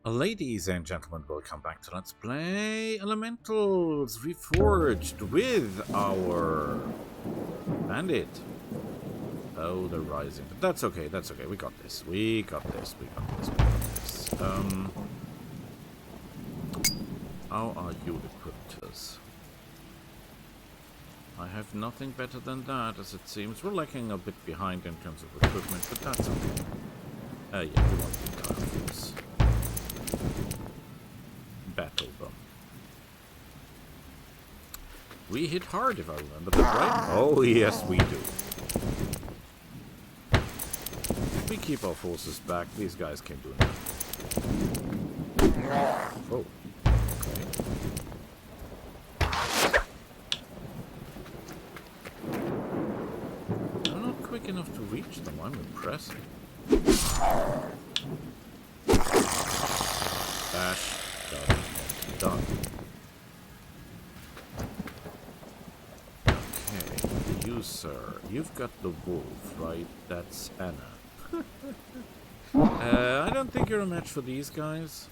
Ladies and gentlemen, welcome back to Let's Play Elementals Reforged with our Bandit. Oh, they're rising. But that's okay, that's okay. We got this. We got this. We got this. We got this. How are you equipped us? I have nothing better than that, as it seems. We're lagging a bit behind in terms of equipment, but that's okay. Yeah, we want the entire force. Battle them. We hit hard, if I remember that right. Oh, yes, we do. We keep our forces back. These guys can't do anything. Oh, okay. I'm not quick enough to reach them. I'm impressed. Bash. Done. Okay, you, sir. You've got the wolf, right? That's Anna. I don't think you're a match for these guys.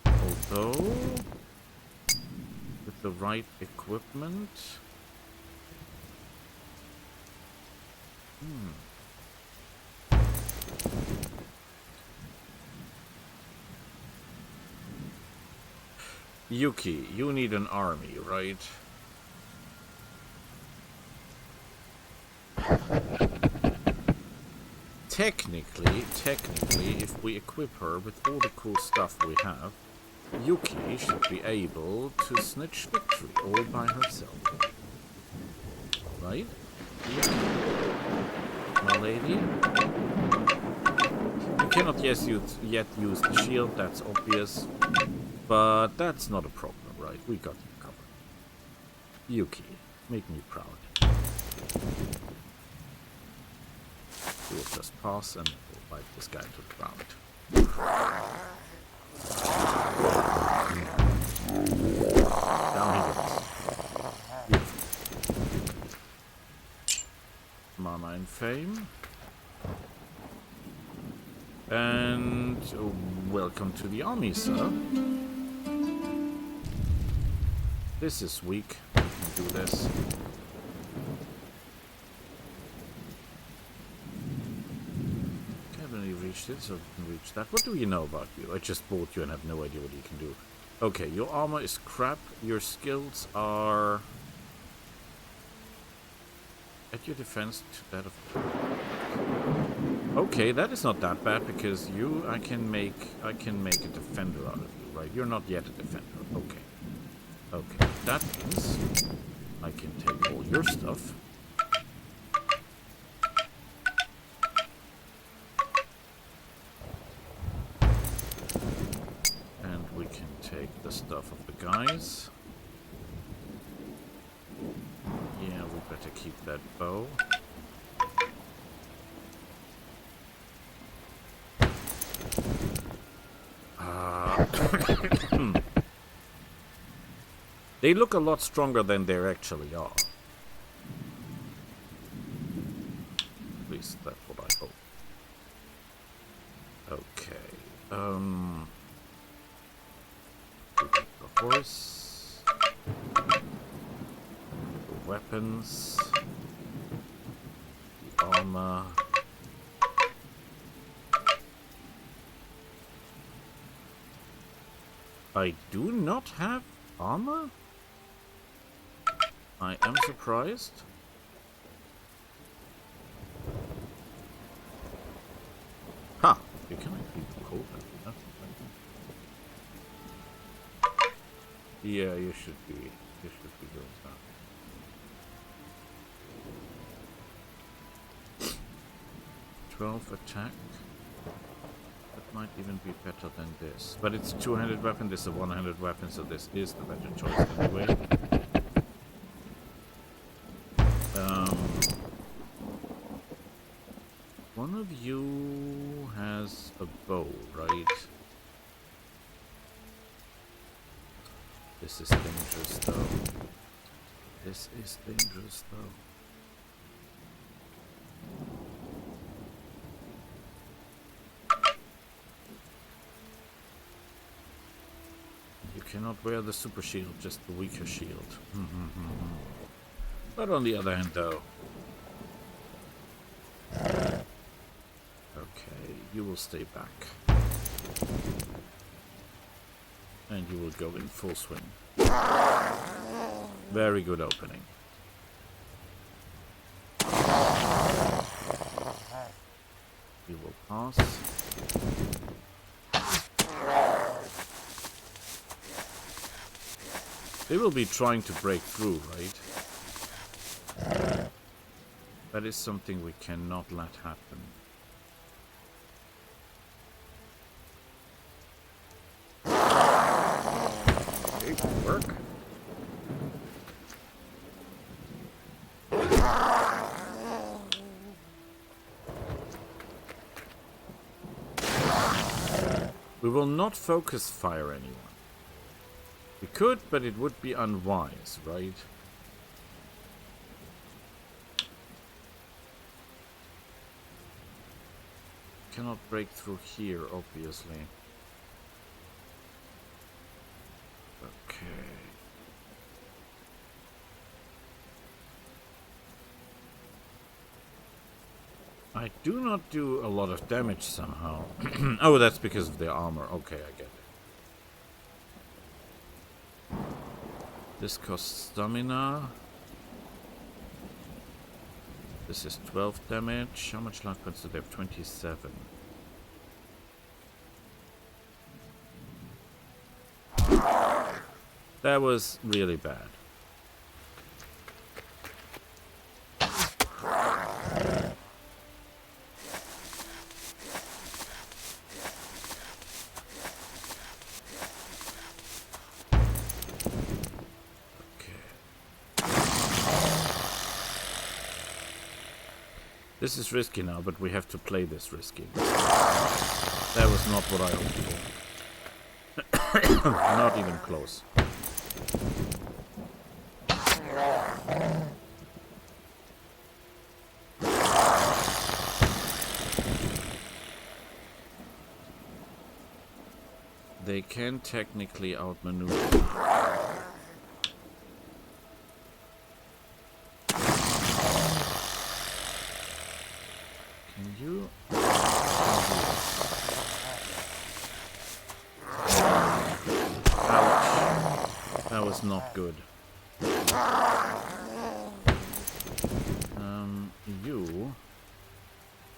Although, with the right equipment... Yuki, you need an army, right? Technically, if we equip her with all the cool stuff we have, Yuki should be able to snitch victory all by herself. Right? My lady? You cannot yet use the shield, that's obvious. But that's not a problem, right? We got you covered. Yuki, make me proud. We'll just pass and we'll bite this guy to the ground. Down he goes. Beautiful. Mana and fame. And welcome to the army, sir. This is weak. We can do this. Haven't really reached it, so we can reach that. What do you know about you? I just bought you and have no idea what you can do. Okay, your armor is crap. Your skills are at your defense to that of... Okay, that is not that bad because I can make a defender out of you, right? You're not yet a defender. Okay. Okay, that means I can take all your stuff. And we can take the stuff of the guys. Yeah, we better keep that bow. They look a lot stronger than they actually are. At least that's what I hope. Okay. The horse. The weapons. The armor. I do not have armor? I am surprised. Ha! You can actually code that. Yeah, you should be doing that. 12 attack. That might even be better than this. But it's a 200 weapon, this is a 100 weapon, so this is the better choice anyway. One of you has a bow, right? This is dangerous, though. This is dangerous, though. cannot wear the super shield, just the weaker shield. But on the other hand, though... Okay, you will stay back. And you will go in full swing. Very good opening. You will pass. They will be trying to break through, right? That is something we cannot let happen. Okay, good work. We will not focus fire anyone. We could, but it would be unwise, right? Cannot break through here, obviously. Okay. I do not do a lot of damage somehow. Oh, that's because of their armor. Okay, I get it. This costs stamina. This is 12 damage. How much life points do they have? 27. That was really bad. This is risky now, but we have to play this risky. That was not what I hoped for. Not even close. They can technically outmaneuver. Can you? Ouch. That was not good. You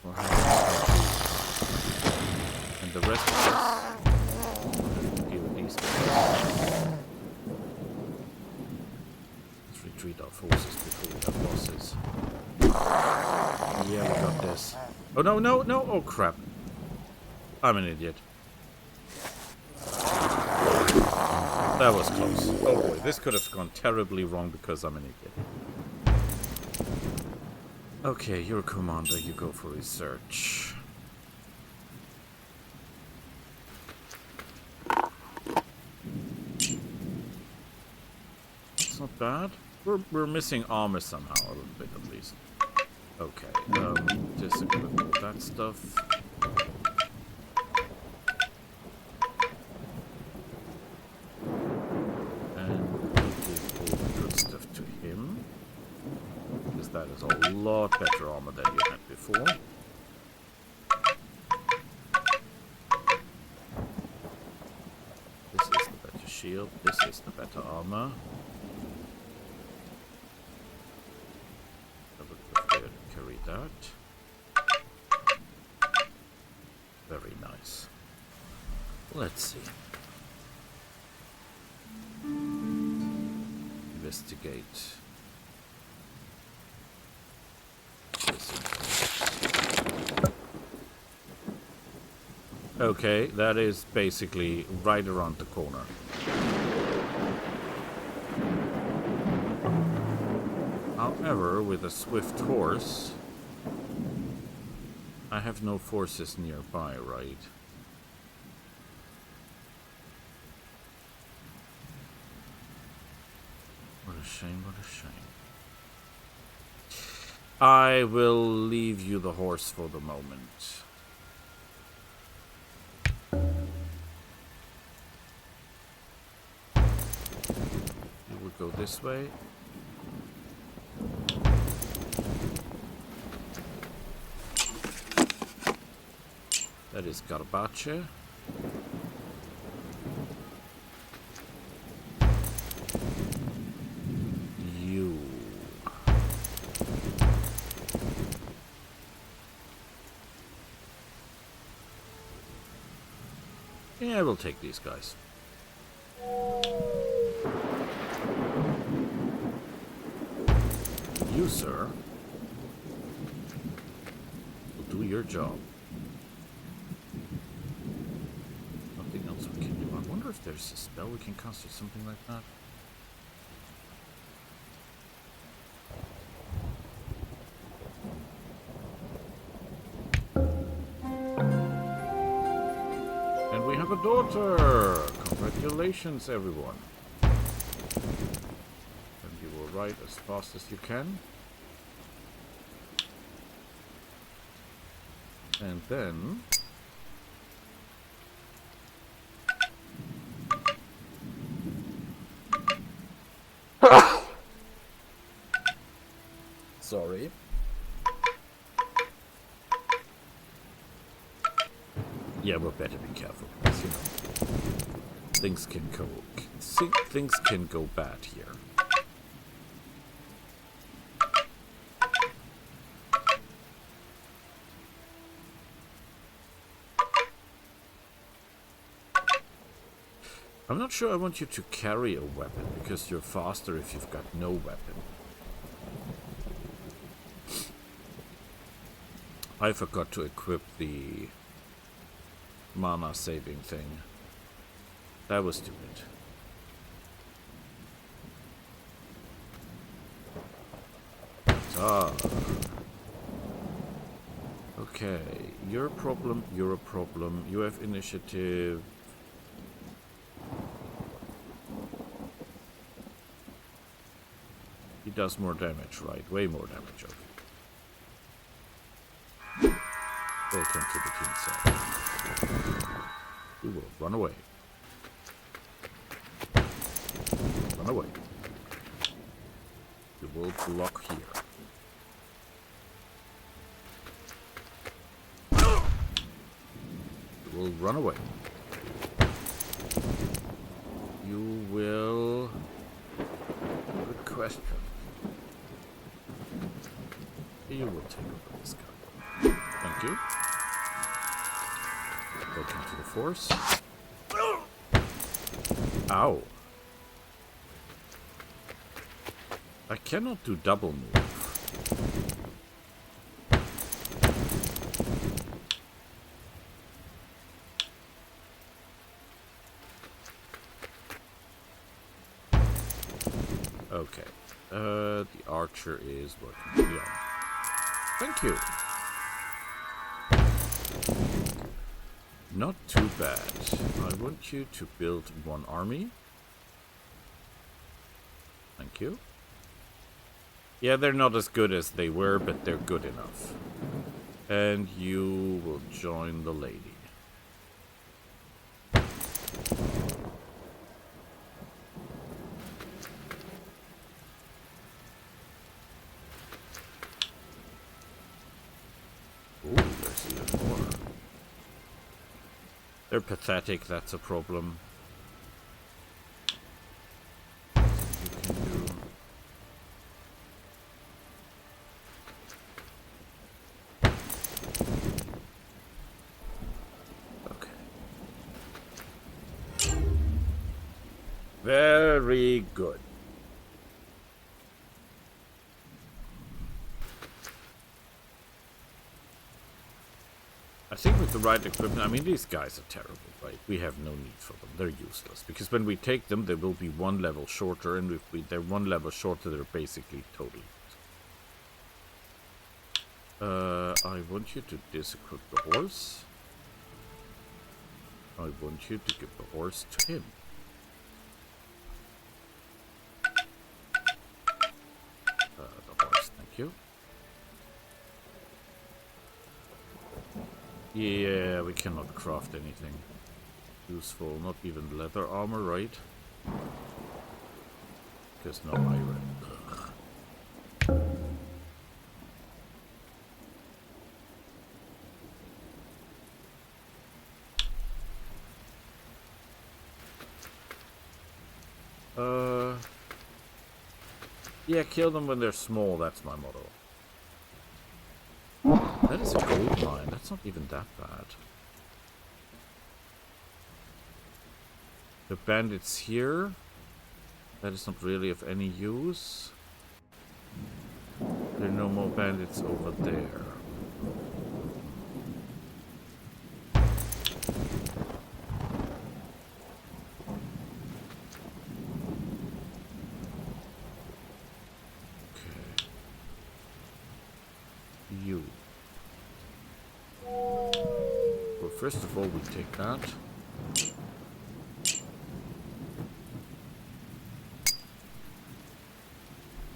will have and the rest of us deal with these guys. Let's retreat our forces before we have losses. Yeah, we got this. Oh, no, no, no! Oh, crap. I'm an idiot. That was close. Oh, boy. This could have gone terribly wrong because I'm an idiot. Okay, you're a commander. You go for research. It's not bad. We're missing armor somehow, a little bit at least. Okay, disequip all that stuff. And we'll give all the good stuff to him. Because that is a lot better armor than you had before. This is the better shield, this is the better armor. Carry that. Very nice. Let's see. Investigate. Okay, that is basically right around the corner. However, with a swift horse, I have no forces nearby, right? What a shame, what a shame. I will leave you the horse for the moment. go this way. That is Garbace. You. Yeah, we'll take these guys. You, sir, will do your job. Nothing else we can do. I wonder if there's a spell we can cast or something like that. And we have a daughter! Congratulations, everyone. And you will ride as fast as you can. And then... Sorry. Yeah, we better be careful, because, you know, things can go bad here. I'm not sure I want you to carry a weapon, because you're faster if you've got no weapon. I forgot to equip the mana saving thing. That was stupid. Ah. Okay, you're a problem, you're a problem. You have initiative. He does more damage, right? Way more damage, okay. Welcome to the team set. You will run away. Run away. You will block here. You will run away. You will... Good question. You will take over this guy. Thank you. Welcome to the force. Ow. I cannot do double move. Okay. The archer is working. Yeah. Thank you. Not too bad. I want you to build one army. Thank you. Yeah, they're not as good as they were, but they're good enough. And you will join the lady. Ooh, there's even more. They're pathetic, that's a problem. Very good. I think with the right equipment, I mean, these guys are terrible, right? We have no need for them. They're useless. Because when we take them, they will be one level shorter, and if they're one level shorter, they're basically totally. I want you to disequip the horse. I want you to give the horse to him. The horse, thank you. Yeah, we cannot craft anything useful, not even leather armor, right? Because no iron. Yeah, kill them when they're small, that's my motto. That is a gold mine, that's not even that bad. The bandits here, that is not really of any use. There are no more bandits over there. You. Well, first of all, we take that.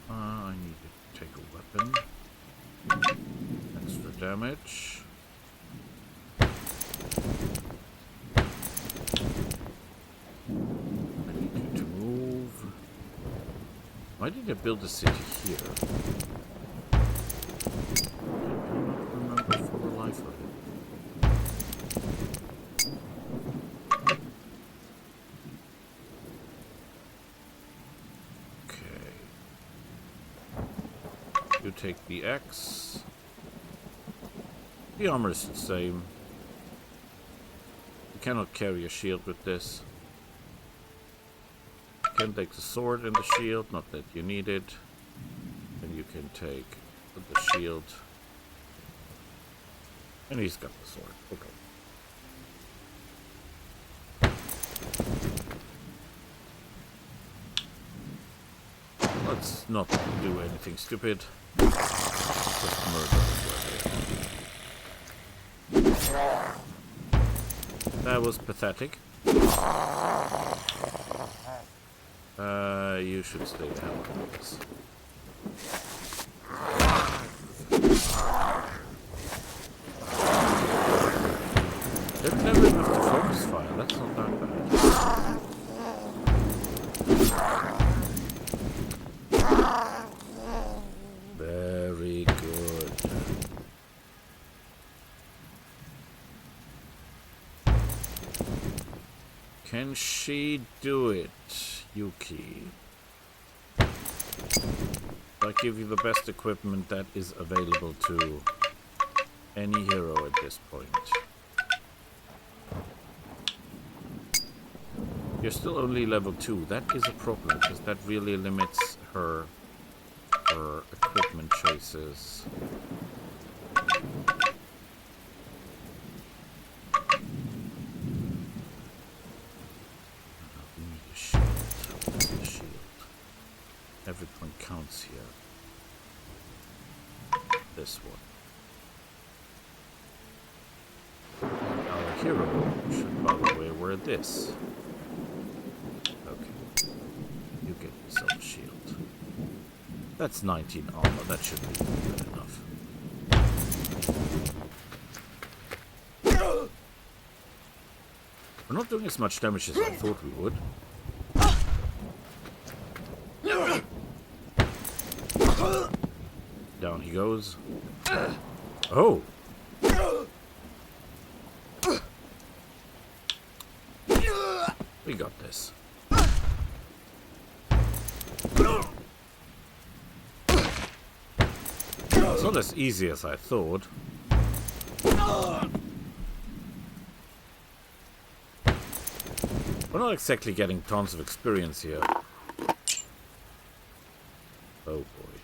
I need to take a weapon. Extra damage. I need you to move. Why did I build a city here? You take the X. The armor is the same. You cannot carry a shield with this. You can take the sword and the shield, not that you need it. And you can take the shield. And he's got the sword. Okay. Let's not do anything stupid. Just murder. That was pathetic. You should stay the hell out of this. They've never enough to focus fire, that's not that bad. Very good. Can she do it, Yuki? I give you the best equipment that is available to any hero at this point. You're still only level 2. That is a problem, because that really limits her equipment choices. We need a shield. Where's the shield? Every point counts here. This one. And our hero should, by the way, wear this. You get yourself a shield. That's 19 armor. That should be good enough. We're not doing as much damage as I thought we would. Down he goes. Oh! We got this. It's not as easy as I thought. We're not exactly getting tons of experience here. Oh boy.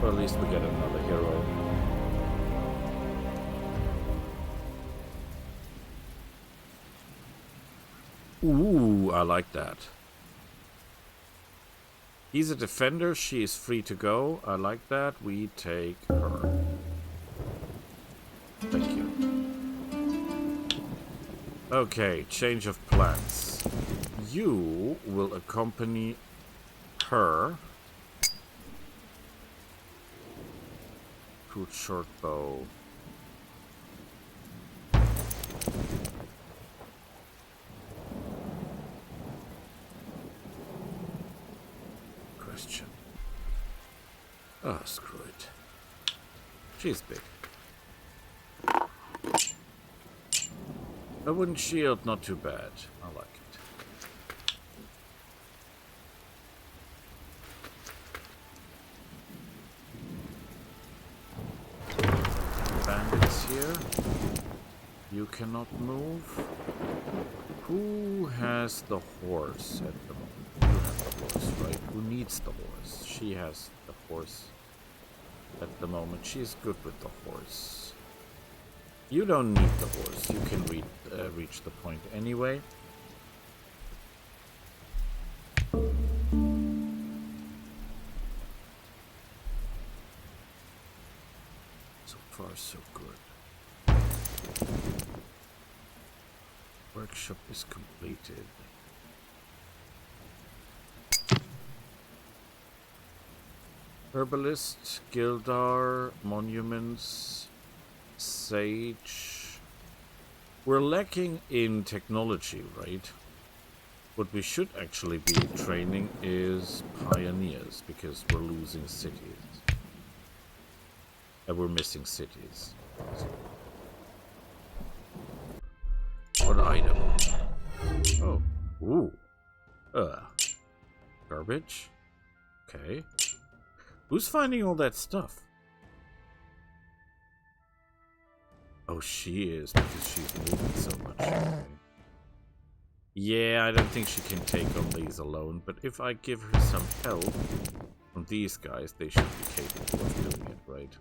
Well, at least we get another hero. Ooh, I like that. He's a defender, she is free to go. I like that. We take her. Thank you. Okay, change of plans. You will accompany her. Crude short bow. Oh, screw it. She's big. A wooden shield, not too bad. I like it. Bandits here. You cannot move. Who has the horse at the moment? You have the horse, right? Who needs the horse? She has the horse at the moment. She's good with the horse. You don't need the horse. You can reach the point anyway. So far, so good. Workshop is completed. Herbalist, Gildar, monuments, sage. We're lacking in technology, right? What we should actually be training is pioneers, because we're losing cities. And we're missing cities. What item? Oh. Ooh. Garbage? Okay. Who's finding all that stuff? Oh, she is, because she's moving so much. Okay. Yeah, I don't think she can take on these alone, but if I give her some help from these guys, they should be capable of doing it, right?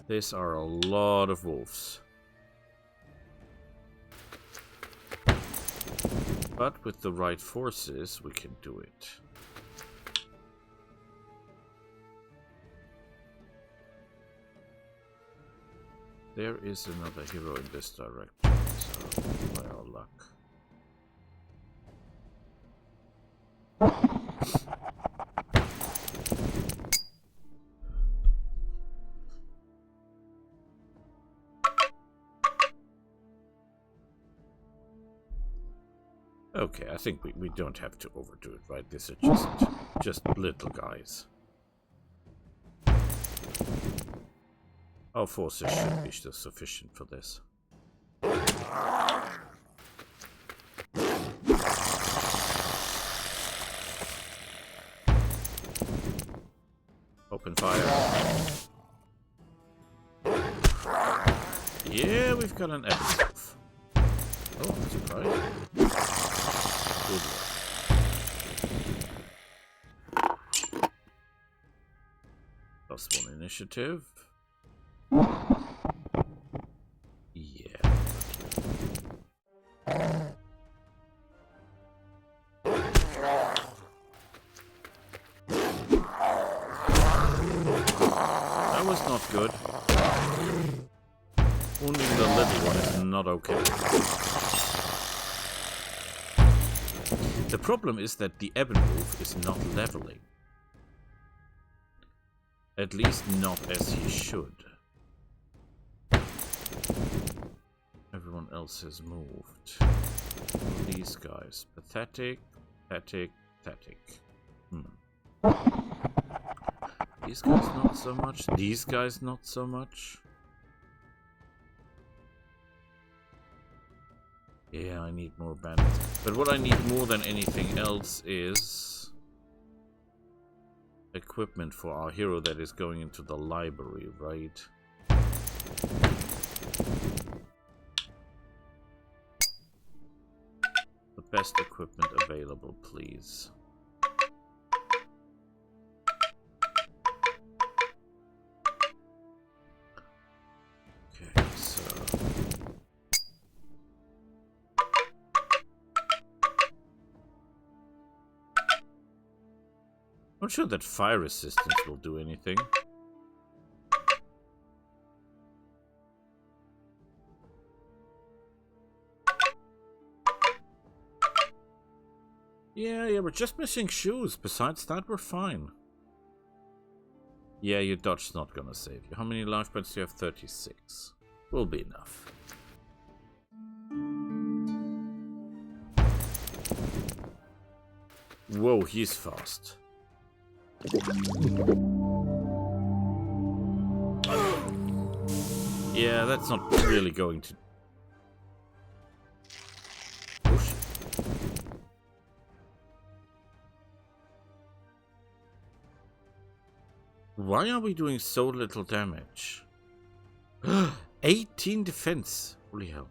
These are a lot of wolves. But with the right forces, we can do it. There is another hero in this direction, so by our luck. Okay, I think we don't have to overdo it, right? These are just little guys. Our forces should be still sufficient for this. Open fire. Yeah, we've got an epic. Oh, I'm surprised. Good work. +1 initiative. Yeah. That was not good. Wounding the little one is not okay. The problem is that the Ebon Wolf is not leveling. At least not as he should. Everyone else has moved. Oh, these guys. Pathetic, pathetic, pathetic. These guys not so much. These guys not so much. Yeah, I need more bandits. But what I need more than anything else is equipment for our hero that is going into the library, right? The best equipment available, please. Okay, so... I'm not sure that fire resistance will do anything. Yeah, we're just missing shoes. Besides that, we're fine. Yeah, your dodge's not gonna save you. How many life points do you have? 36. Will be enough. Whoa, he's fast. Yeah, that's not really going to... Oh, shit. Why are we doing so little damage? 18 defense. Holy hell.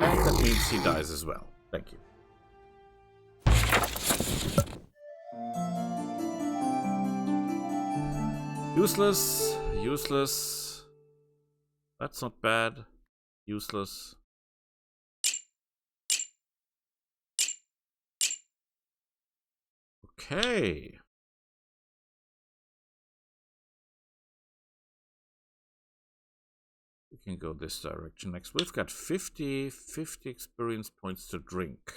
And that means he dies as well. Thank you. Useless. Useless. That's not bad. Useless. Okay. We can go this direction next. We've got 50 experience points to drink.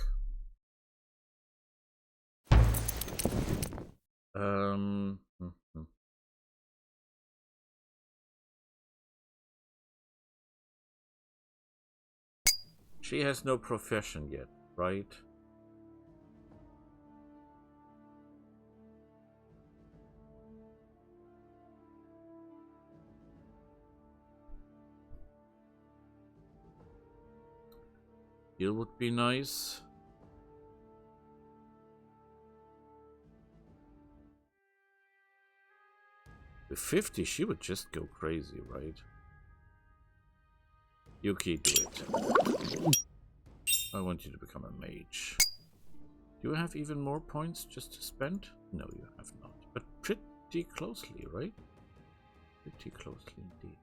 She has no profession yet, right? Heal would be nice. With 50, she would just go crazy, right? Yuki, do it. I want you to become a mage. Do you have even more points just to spend? No, you have not. But pretty closely, right? Pretty closely indeed.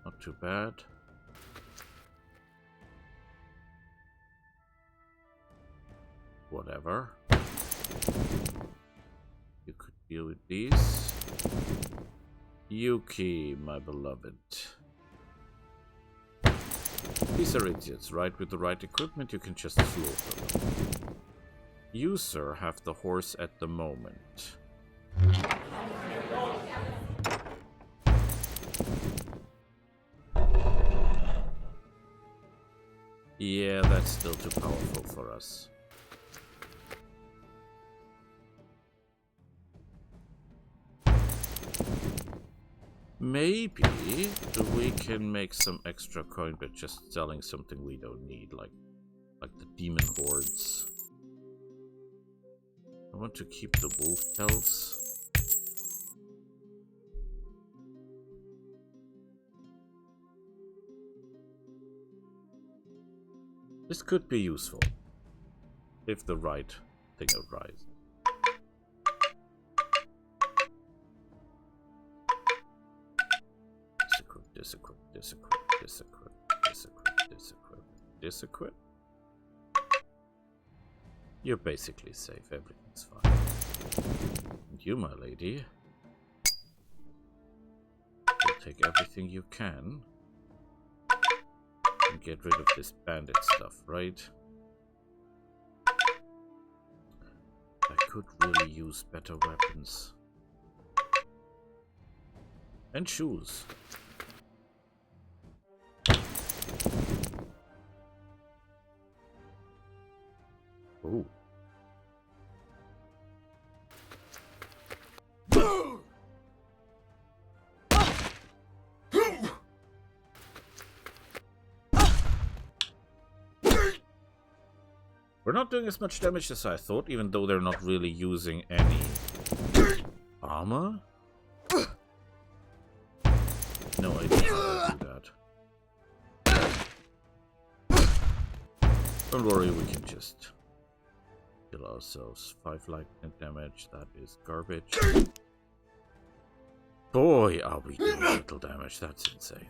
Not too bad. Whatever. You could deal with these. Yuki, my beloved. These are idiots, right? With the right equipment, you can just slaughter them. You, sir, have the horse at the moment. Yeah, that's still too powerful for us. Maybe we can make some extra coin by just selling something we don't need, like the demon hordes. I want to keep the wolf pelts. This could be useful if the right thing arises. Disequip, disequip, disequip, disequip, disequip, disequip. You're basically safe, everything's fine. And you, my lady, will take everything you can and get rid of this bandit stuff, right? I could really use better weapons. And shoes. Ooh. We're not doing as much damage as I thought, even though they're not really using any armor. No idea how to do that. Don't worry, we can just kill ourselves. 5 lightning damage, that is garbage. Boy, are we doing little damage, that's insane.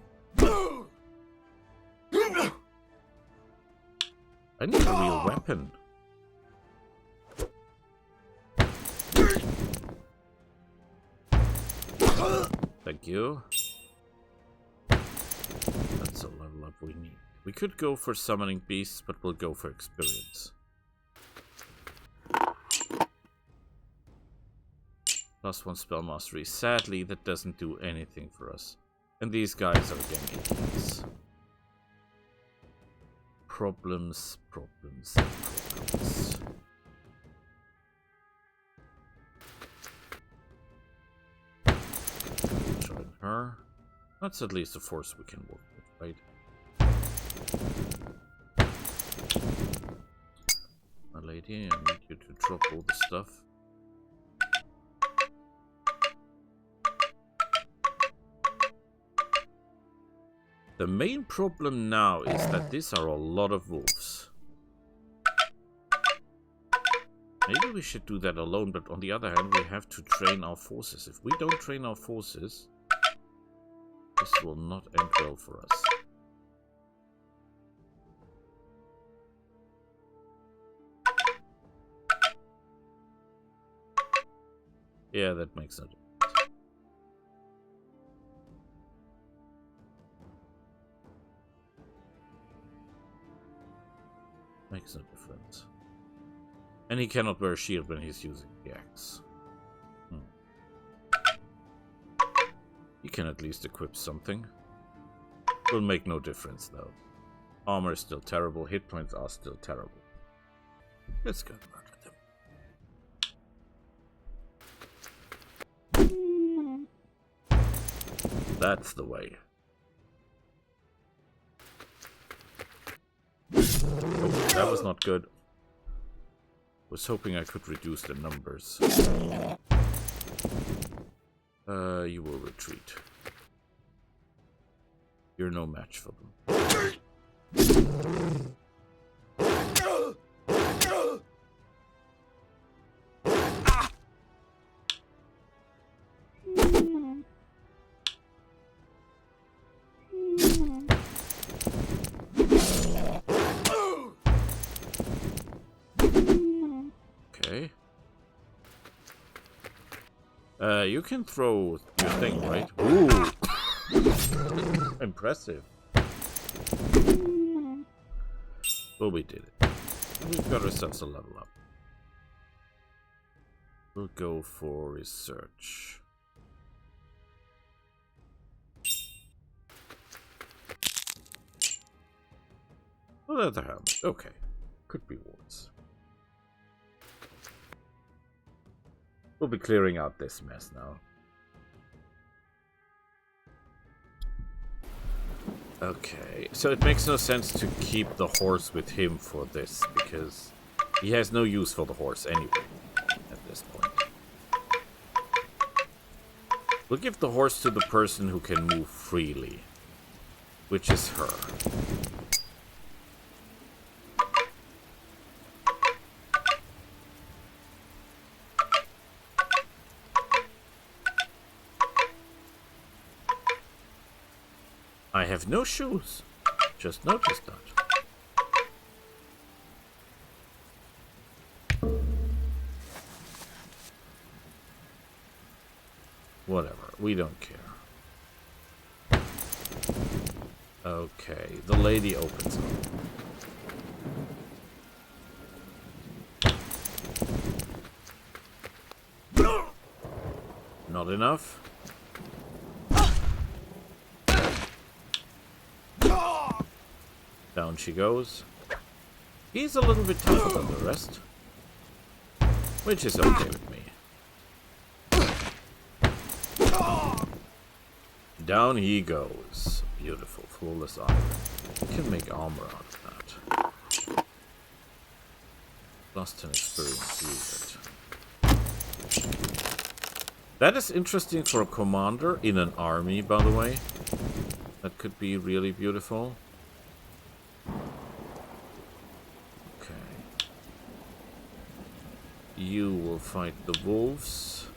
I need a real weapon. Thank you. That's a level up we need. We could go for summoning beasts, but we'll go for experience. +1 spell mastery. Sadly, that doesn't do anything for us. And these guys are again idiots. Problems. Join her. That's at least a force we can work with, right? My lady, I need you to drop all the stuff. The main problem now is that these are a lot of wolves. Maybe we should do that alone, but on the other hand, we have to train our forces. If we don't train our forces, this will not end well for us. Yeah, that makes no difference. Makes no difference. And he cannot wear a shield when he's using the axe. He can at least equip something. Will make no difference though. Armor is still terrible, hit points are still terrible. Let's go murder them. That's the way. Oh, that was not good. Was hoping I could reduce the numbers. You will retreat. You're no match for them. Okay. You can throw your thing, right? Ooh! Impressive. Well, we did it. We've got ourselves a level up. We'll go for research. Leather helmet. Okay. Could be wards. We'll be clearing out this mess now. Okay, so it makes no sense to keep the horse with him for this, because he has no use for the horse anyway, at this point. We'll give the horse to the person who can move freely, which is her. I have no shoes. Just noticed that. Whatever, we don't care. Okay, the lady opens up. Not enough. Down she goes. He's a little bit tougher than the rest, which is okay with me. Down he goes. Beautiful, flawless armor. We can make armor out of that. Lost an experience, use it. That is interesting for a commander in an army, by the way. That could be really beautiful. You will fight the wolves.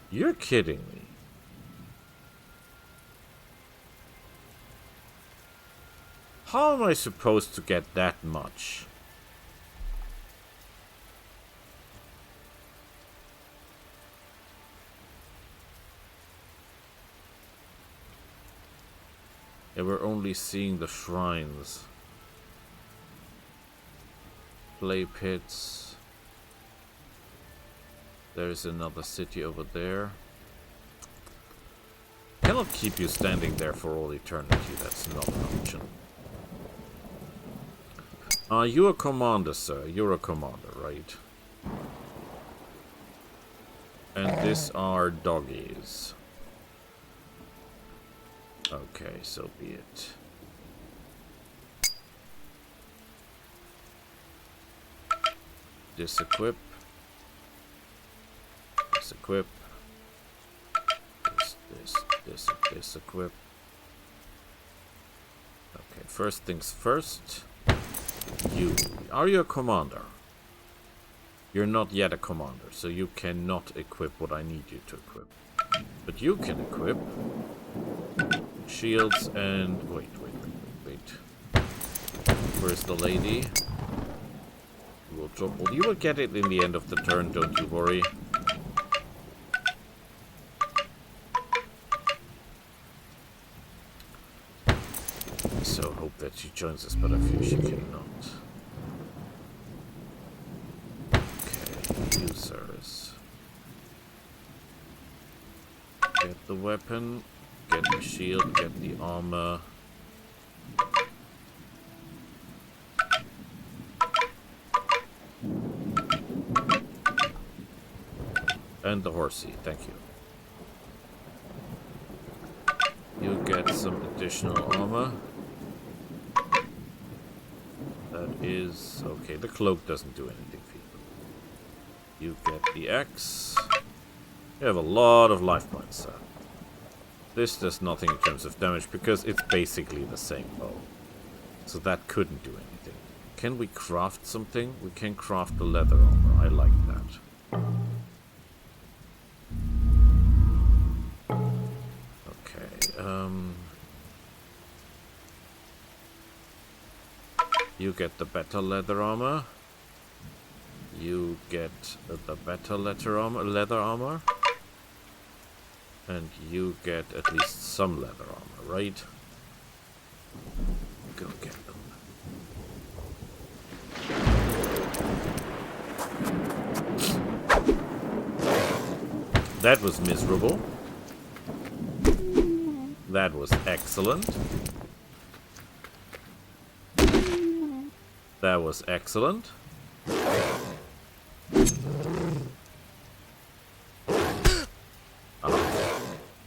You're kidding me. How am I supposed to get that much? Yeah, we're only seeing the shrines. Play pits. There's another city over there. Cannot keep you standing there for all eternity. That's not an option. You're a commander, sir. You're a commander, right? And these are doggies. Okay, so be it. Disequip. Disequip. Disequip. Okay, first things first. Are you a commander? You're not yet a commander, so you cannot equip what I need you to equip. But you can equip shields and... Wait. Where's the lady? We'll drop... Well, you will get it in the end of the turn, don't you worry. So hope that she joins us, but I fear she cannot. Okay, users. Get the weapon, get the shield, get the armor. And the horsey, thank you. You get some additional armor. That is... okay, the cloak doesn't do anything for you. You get the axe. You have a lot of life points, sir. This does nothing in terms of damage because it's basically the same bow. So that couldn't do anything. Can we craft something? We can craft the leather armor. I like that. You get the better leather armor. You get the better leather armor. And you get at least some leather armor, right? Go get them. That was miserable. That was excellent. That was excellent.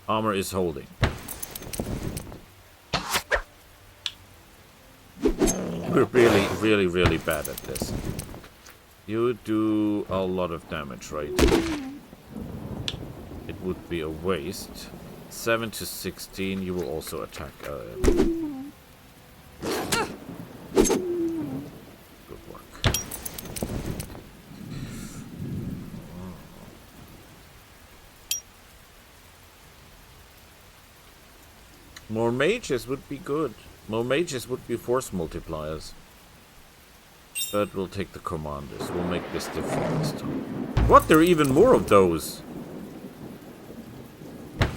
Armor is holding. We're really bad at this. You do a lot of damage, right? It would be a waste. 7 to 16, you will also attack. Good work. More mages would be good. More mages would be force multipliers. But we'll take the commanders. We'll make this different this time. What? There are even more of those?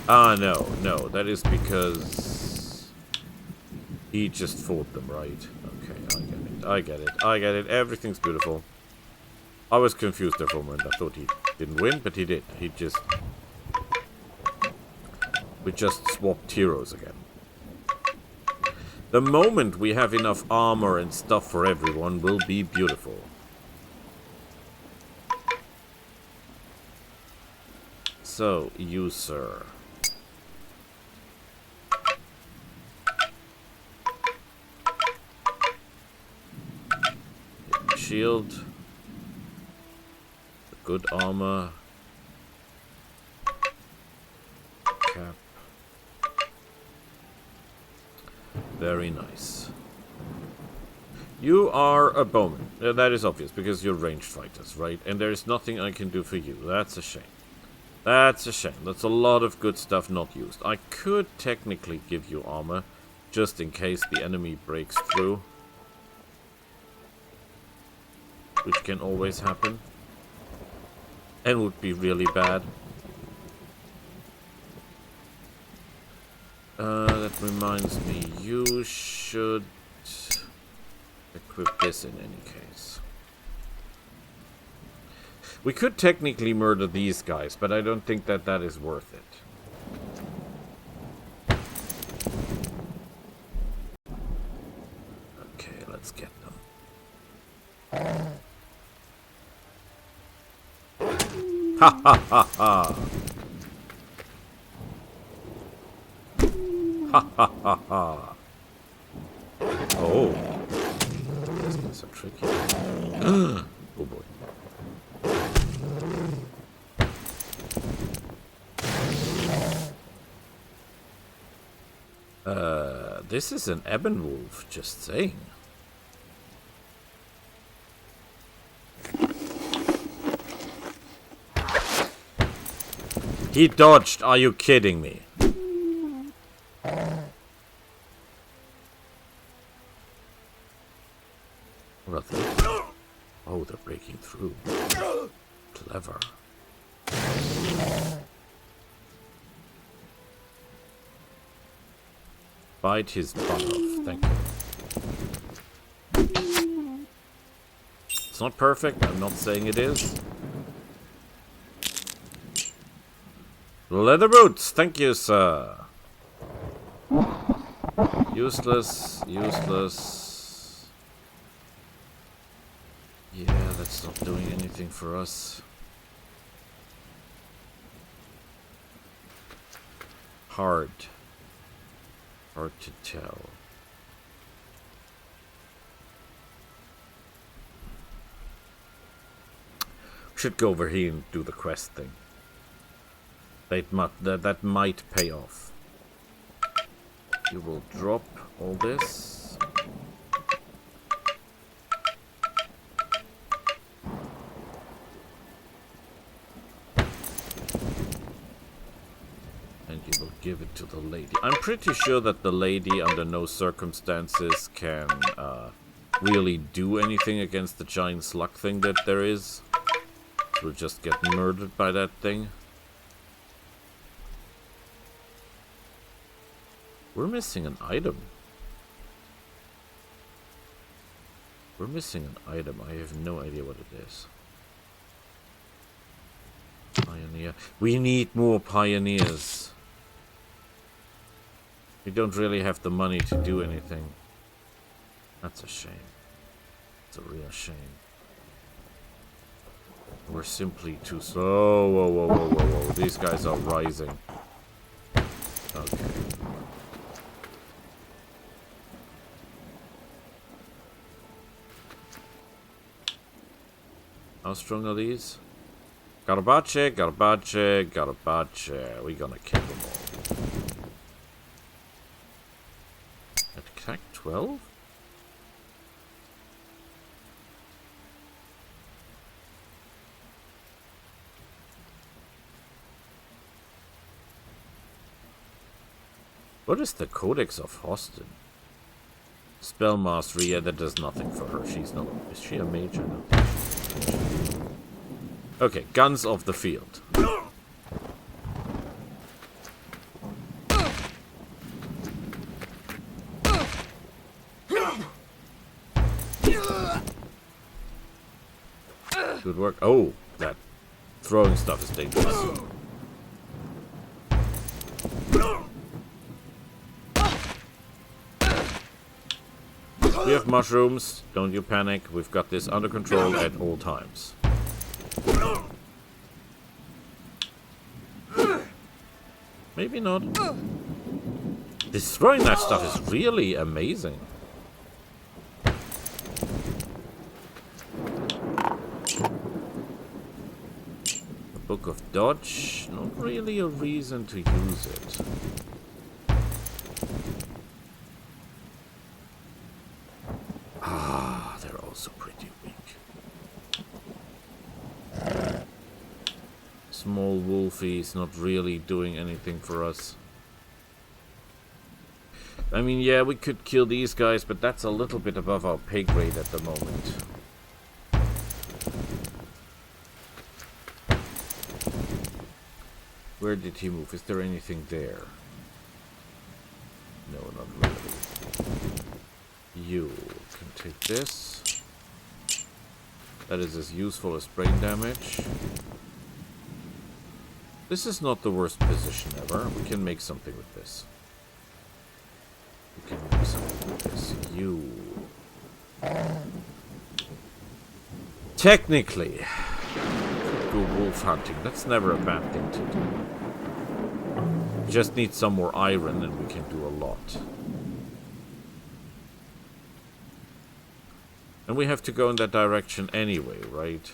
Ah, no. That is because he just fought them, right? Okay, I get it. Everything's beautiful. I was confused there for a moment. I thought he didn't win, but he did. We just swapped heroes again. The moment we have enough armor and stuff for everyone will be beautiful. So, you, sir. Shield. Good armor. Cap. Very nice. You are a bowman. That is obvious, because you're ranged fighters, right? And there is nothing I can do for you. That's a shame. That's a shame. That's a lot of good stuff not used. I could technically give you armor, just in case the enemy breaks through. Which can always happen. And would be really bad. That reminds me, you should equip this in any case. We could technically murder these guys, but I don't think that that is worth it. Okay, let's get them. Ha ha ha ha! Ha ha ha ha! Oh, this guy's so tricky. Oh boy. This is an ebon wolf, just saying. He dodged, are you kidding me? What are they? Oh, they're breaking through. Clever. Bite his butt off. Thank you. It's not perfect. I'm not saying it is. Leather boots. Thank you, sir. Useless. Useless. Yeah, that's not doing anything for us. Hard to tell. Should go over here and do the quest thing. That might pay off. You will drop all this. And you will give it to the lady. I'm pretty sure that the lady under no circumstances can really do anything against the giant slug thing that there is. We'll just get murdered by that thing. We're missing an item. We're missing an item. I have no idea what it is. Pioneer. We need more pioneers. We don't really have the money to do anything. That's a shame. It's a real shame. We're simply too slow. Whoa, whoa, whoa, whoa, whoa. These guys are rising. Okay. How strong are these? Garbache, garbache, garbache. We're gonna kill them all. Attack 12? What is the Codex of Hostin? Spell Mastery, yeah, that does nothing for her. She's not. Is she a mage? I don't think she's a mage. Okay, guns off the field. Good work. Oh, that throwing stuff is dangerous. We have mushrooms. Don't you panic. We've got this under control at all times. Maybe not. This throwing that stuff is really amazing. The Book of Dodge. Not really a reason to use it. They're also pretty weak. Small wolfie is not really doing anything for us. I mean, yeah, we could kill these guys, but that's a little bit above our pay grade at the moment. Where did he move? Is there anything there? No, not really. You can take this. That is as useful as brain damage. This is not the worst position ever. We can make something with this. We can make something with this. You. Technically, go wolf hunting. That's never a bad thing to do. We just need some more iron and we can do a lot. And we have to go in that direction anyway, right?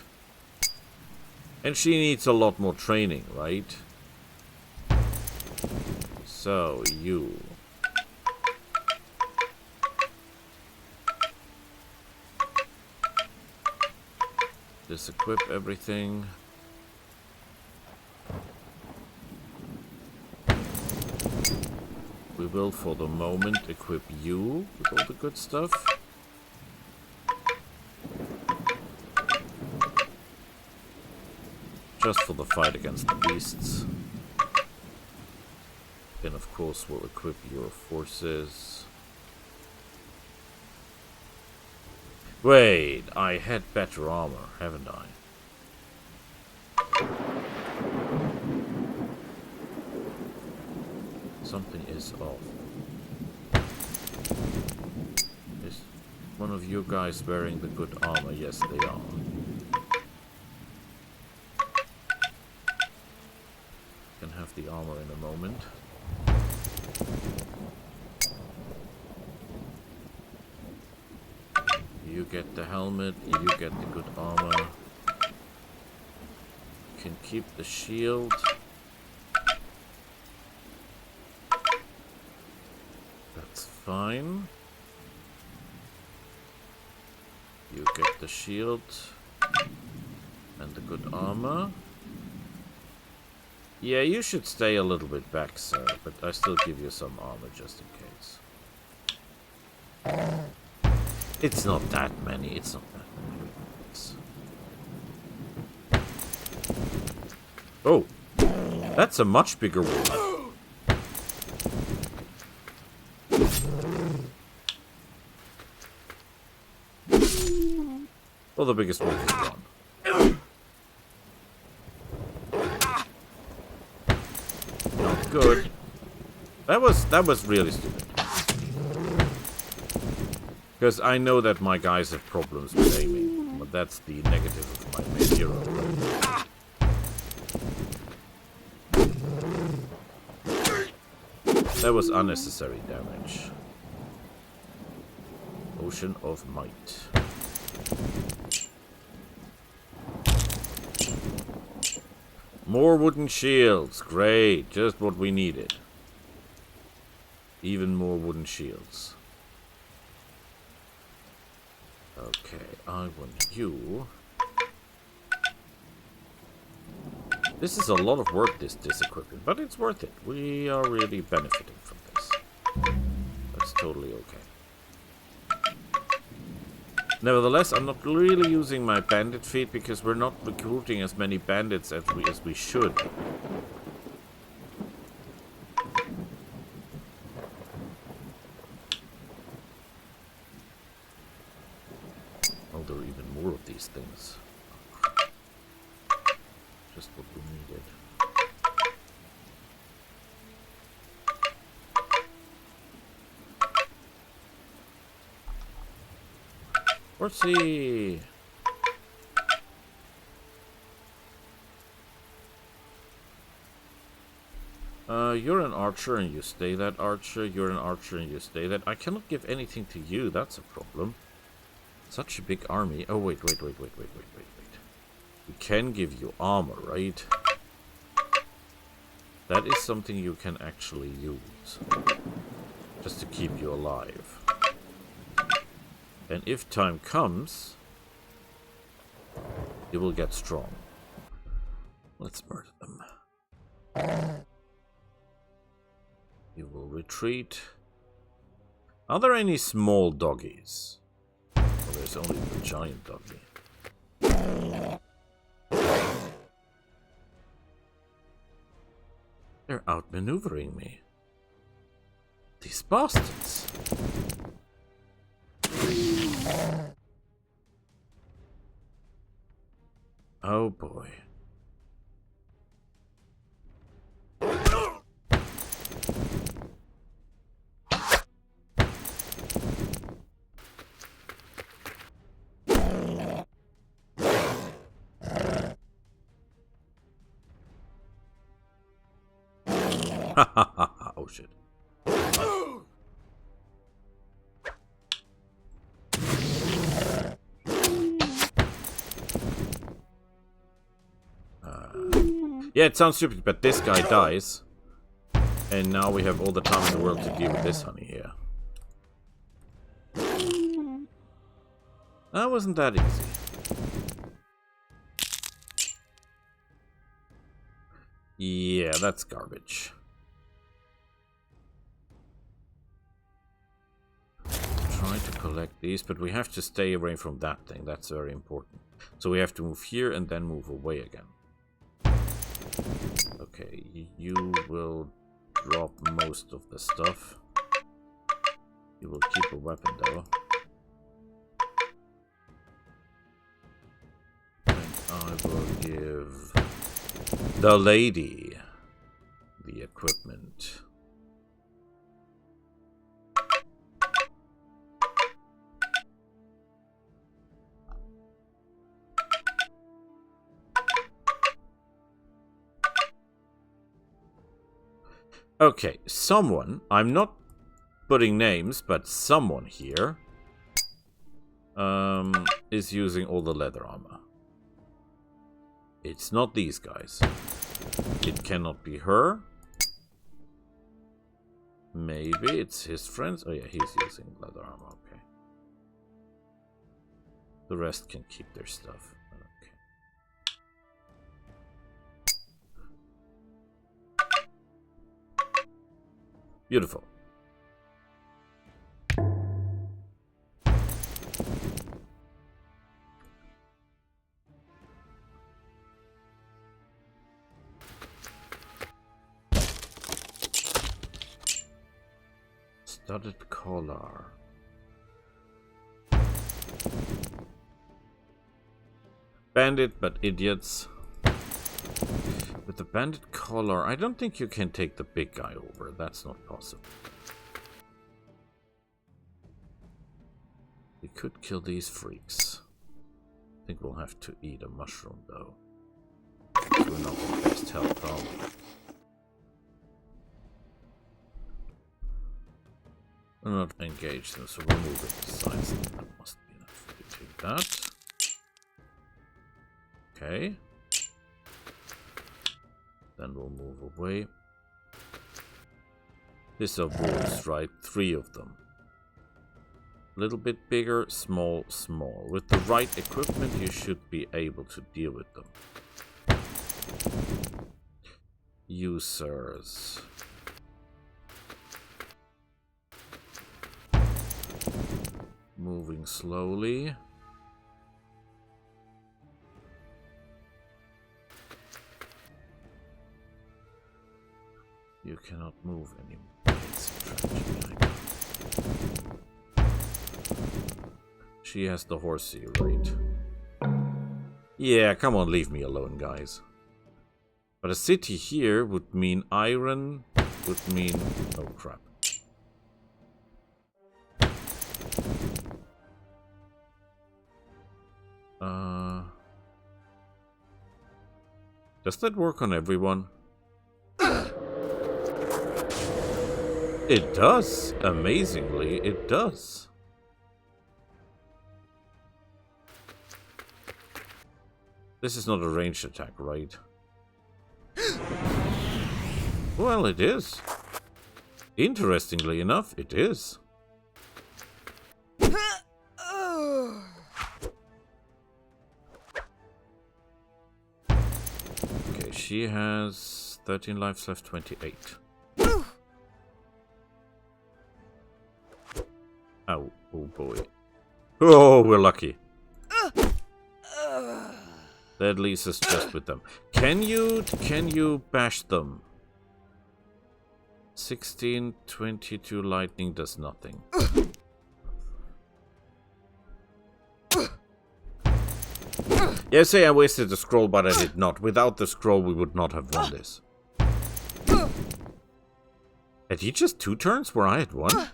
And she needs a lot more training, right? So, you. Disequip everything. We will, for the moment, equip you with all the good stuff. Just for the fight against the beasts. And of course we'll equip your forces. Wait, I had better armor, haven't I? Something is off. Is one of you guys wearing the good armor? Yes, they are. Can have the armor in a moment. You get the helmet, you get the good armor. You can keep the shield. That's fine. You get the shield and the good armor. Yeah, you should stay a little bit back, sir, but I still give you some armor just in case. It's not that many, it's not that many. Oh, that's a much bigger wolf. Well, the biggest wolf is gone. Not good. That was really stupid. Because I know that my guys have problems with aiming, but that's the negative of my main hero. That was unnecessary damage. Ocean of Might. More wooden shields. Great. Just what we needed. Even more wooden shields. Okay, I want you. This is a lot of work, this equipment, but it's worth it. We are really benefiting from this. That's totally okay. Nevertheless, I'm not really using my bandit feat because we're not recruiting as many bandits as we should. Oh, there are even more of these things. Just what we needed. Where's he? You're an archer and you stay that archer. You're an archer and you stay that. I cannot give anything to you. That's a problem. Such a big army. Oh, wait. We can give you armor, right? That is something you can actually use. Just to keep you alive. And if time comes, you will get strong. Let's murder them. You will retreat. Are there any small doggies? Well, there's only the giant doggy. They're outmaneuvering me. These bastards. Oh boy. Oh shit. Yeah, it sounds stupid, but this guy dies. And now we have all the time in the world to deal with this honey here. That wasn't that easy. Yeah, that's garbage. Try to collect these, but we have to stay away from that thing. That's very important. So we have to move here and then move away again. Okay, you will drop most of the stuff. You will keep a weapon though. And I will give the lady the equipment. Okay, someone, I'm not putting names, but someone here is using all the leather armor. It's not these guys. It cannot be her. Maybe it's his friends. Oh yeah, he's using leather armor, okay. The rest can keep their stuff. Okay. Beautiful. Studded collar. Bandit, but idiots. With the bandit collar, I don't think you can take the big guy over. That's not possible. We could kill these freaks. I think we'll have to eat a mushroom, though. We're not the best health, are we? We're not engaged, so we'll move it aside. That must be enough. We take that. Okay. Then we'll move away. These are wolves, right? 3 of them. A little bit bigger, small, small. With the right equipment, you should be able to deal with them. Users. Moving slowly. You cannot move anymore. It's a tragedy. She has the horsey, right? Yeah, come on, leave me alone, guys. But a city here would mean iron, would mean... Oh, crap. Does that work on everyone? It does. Amazingly, it does. This is not a ranged attack, right? Well, it is. Interestingly enough, it is. Okay, she has 13 lives left, 28. Oh, oh boy. Oh, we're lucky. That leaves us just with them. Can you bash them? 16, 22 lightning does nothing. Yeah, say I wasted the scroll, but I did not. Without the scroll, we would not have won this. Had he just 2 turns where I had 1?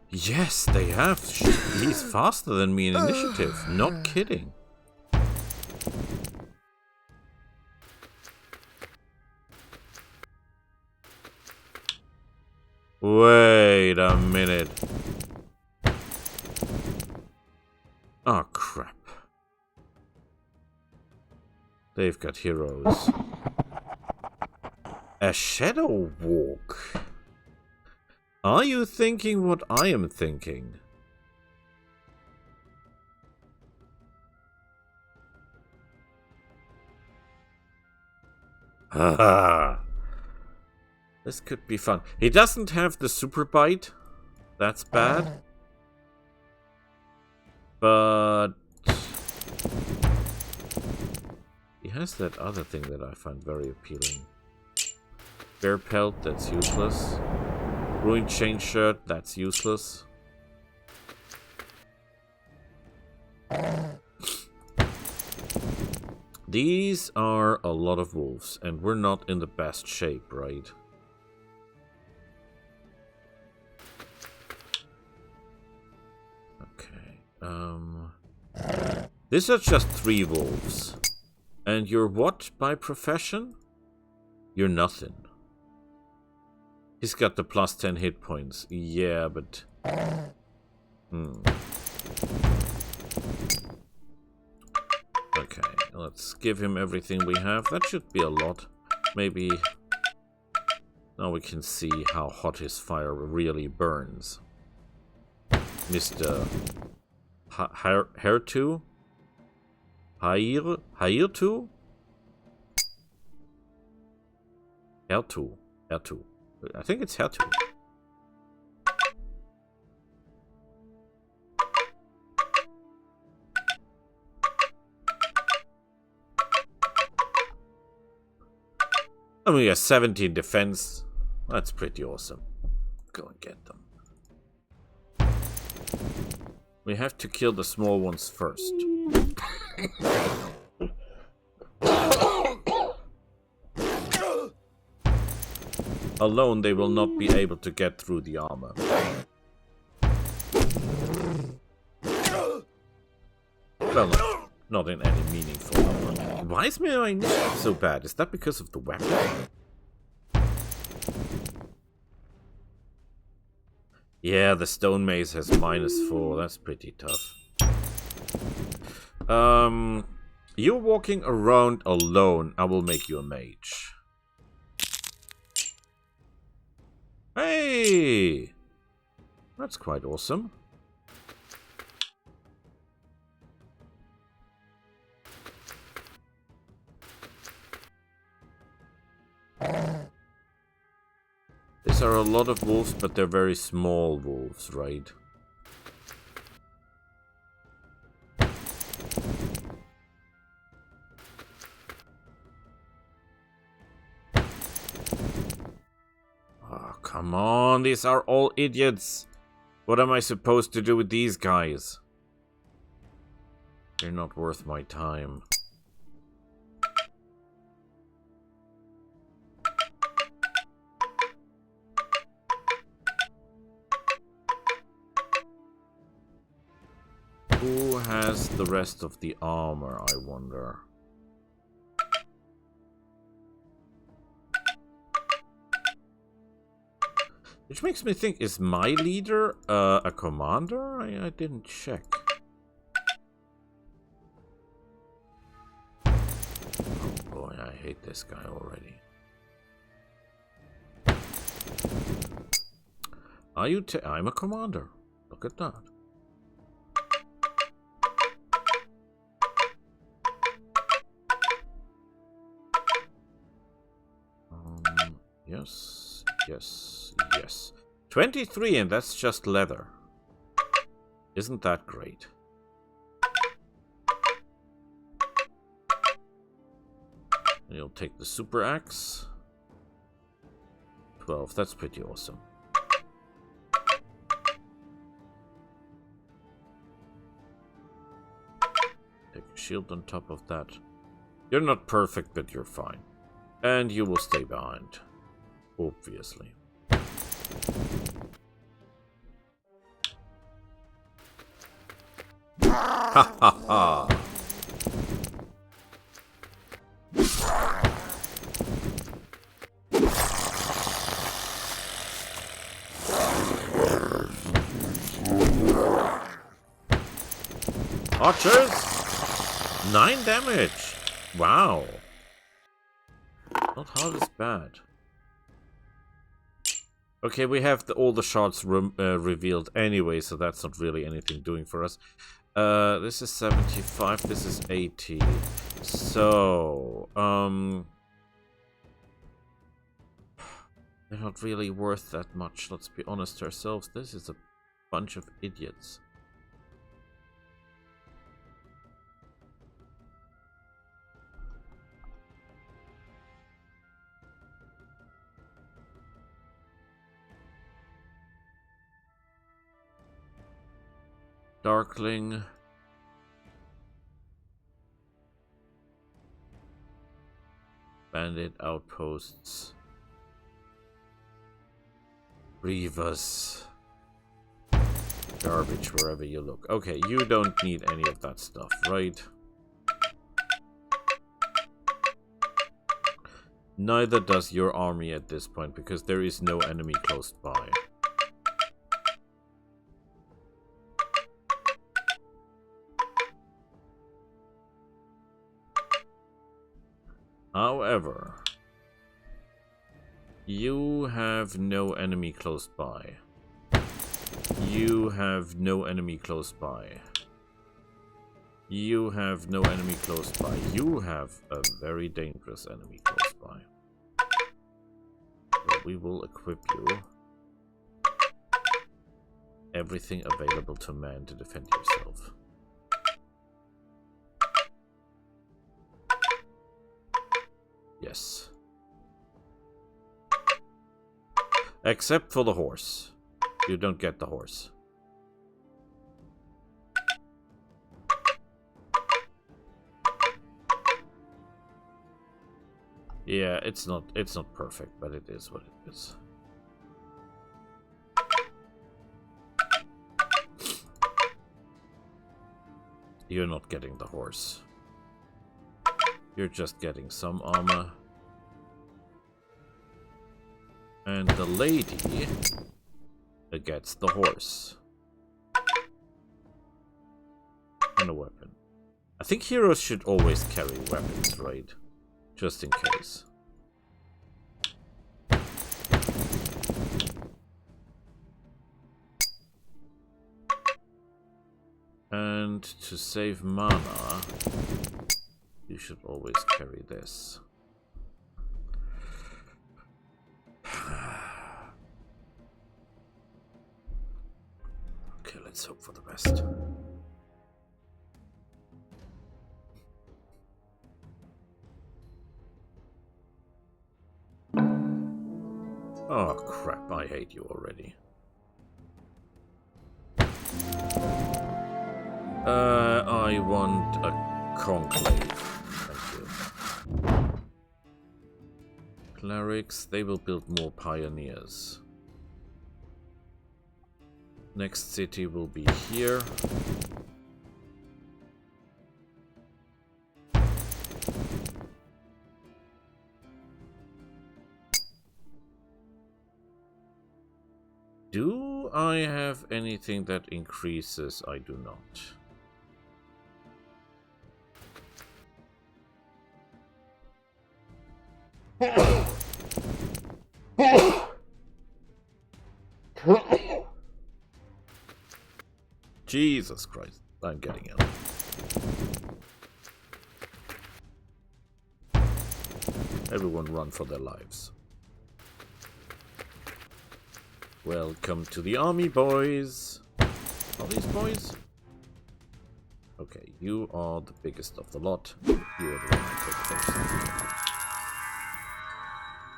Yes, they have. He's faster than me in initiative. Not kidding. Wait a minute. Oh, crap. They've got heroes. A shadow walk. Are you thinking what I am thinking? Haha. This could be fun. He doesn't have the super bite. That's bad. But he has that other thing that I find very appealing. Bear pelt, that's useless. Ruined chain shirt, that's useless. These are a lot of wolves, and we're not in the best shape, right? Okay. These are just 3 wolves. And you're what by profession? You're nothing. He's got the plus 10 hit points. Yeah, but... Okay, let's give him everything we have. That should be a lot. Maybe... Now we can see how hot his fire really burns. Mr. Hairtu? Hairtu? Hairtu? Hairtu. I think it's Hairtu. I mean, we got 17 defense. That's pretty awesome. Go and get them. We have to kill the small ones first. Alone, they will not be able to get through the armor. Well, not in any meaningful armor. Why is my initiative so bad? Is that because of the weapon? Yeah, the stone mace has -4. That's pretty tough. You're walking around alone. I will make you a mage. Hey! That's quite awesome. These are a lot of wolves, but they're very small wolves, right? Oh, come on, these are all idiots. What am I supposed to do with these guys? They're not worth my time. Who has the rest of the armor, I wonder? Which makes me think, is my leader a commander? I didn't check. Oh boy, I hate this guy already. Are you I'm a commander. Look at that. Yes, yes, yes. 23, and that's just leather. Isn't that great? And you'll take the super axe. 12, that's pretty awesome. Take a shield on top of that. You're not perfect, but you're fine. And you will stay behind. Obviously. Ha ha ha! Archers! 9 damage! Wow! Not hard as bad. Okay, we have all the shards revealed anyway, so that's not really anything doing for us. This is 75, this is 80. So, they're not really worth that much, let's be honest to ourselves. This is a bunch of idiots. Darkling. Bandit outposts. Reavers. Garbage wherever you look. Okay, you don't need any of that stuff, right? Neither does your army at this point, because there is no enemy close by. However, you have no enemy close by. You have no enemy close by. You have no enemy close by. You have a very dangerous enemy close by. So we will equip you everything available to man to defend yourself. Yes. Except for the horse. You don't get the horse. Yeah, it's not perfect, but it is what it is. You're not getting the horse. You're just getting some armor. And the lady gets the horse. And a weapon. I think heroes should always carry weapons, right? Just in case. And to save mana, you should always carry this. Okay, let's hope for the best. Oh crap, I hate you already. I want a conclave. Thank you. Clerics, they will build more pioneers. Next city will be here. Do I have anything that increases? I do not. Jesus Christ, I'm getting ill. Everyone run for their lives. Welcome to the army, boys. Are these boys? Okay, you are the biggest of the lot. You are the one I take first.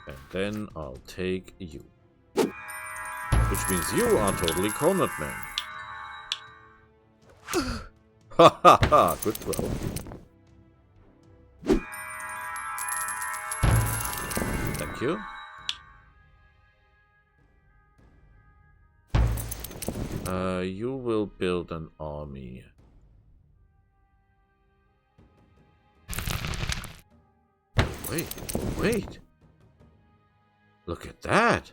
And then I'll take you. Which means you are totally cornered, man. Ha ha ha! Good throw. Thank you. You will build an army. Wait. Look at that.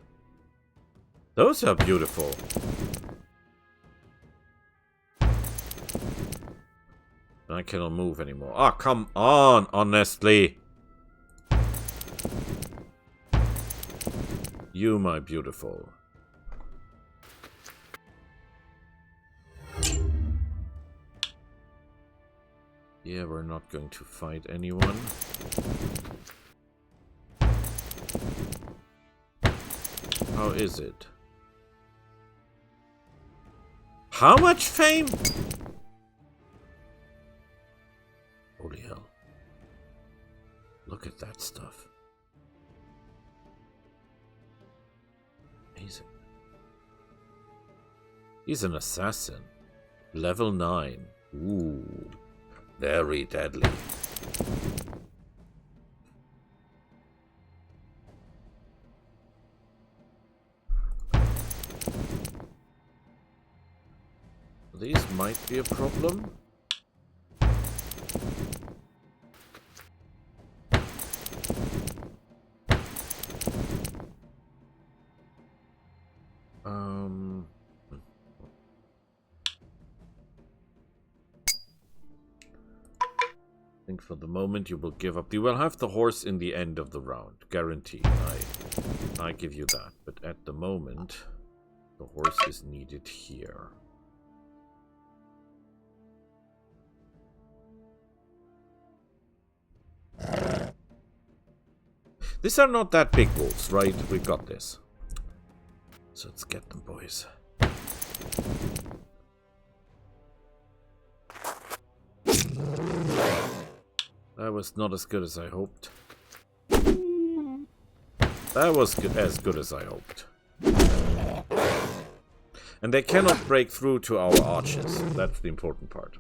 Those are beautiful. I cannot move anymore. Ah, come on, honestly. You, my beautiful. Yeah, we're not going to fight anyone. How is it? How much fame? Holy hell. Look at that stuff. Amazing. He's an assassin. Level 9. Ooh. Very deadly. These might be a problem. I think for the moment you will give up. You will have the horse in the end of the round. Guaranteed. I give you that. But at the moment, the horse is needed here. These are not that big wolves, right? We got this. So let's get them, boys. That was not as good as I hoped. That was as good as I hoped. And they cannot break through to our arches. That's the important part.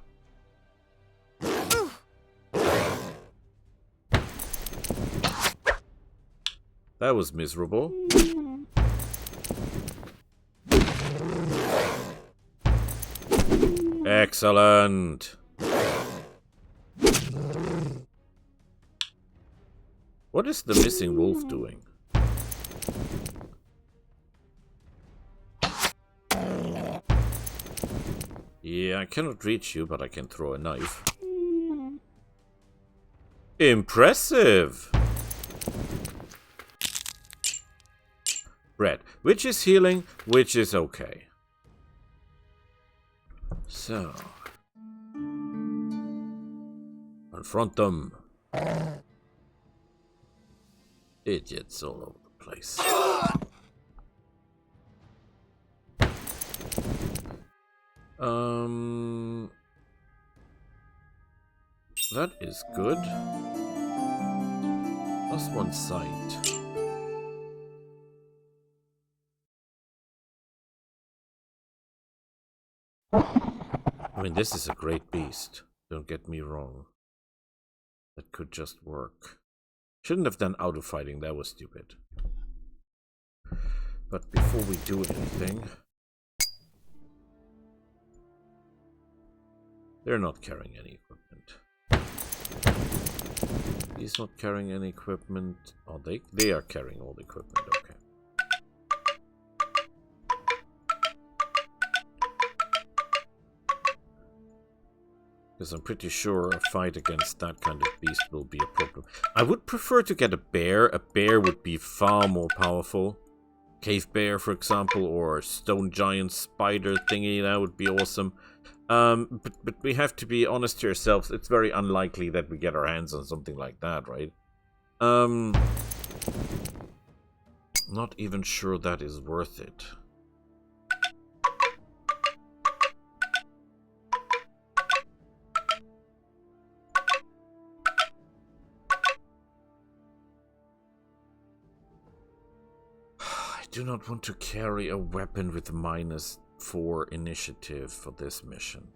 That was miserable. Excellent. What is the missing wolf doing? Yeah, I cannot reach you, but I can throw a knife. Impressive! Red, which is healing, which is okay. So. Confront them. Idiots all over the place. That is good. Plus one sight. I mean, this is a great beast. Don't get me wrong. That could just work. Shouldn't have done auto fighting, that was stupid. But before we do anything... They're not carrying any equipment. He's not carrying any equipment. Oh, they are carrying all the equipment, okay. Because I'm pretty sure a fight against that kind of beast will be a problem. I would prefer to get a bear. A bear would be far more powerful. Cave bear, for example, or stone giant spider thingy, that would be awesome. But we have to be honest to ourselves. It's very unlikely that we get our hands on something like that, right? Not even sure that is worth it. do not want to carry a weapon with -4 initiative for this mission.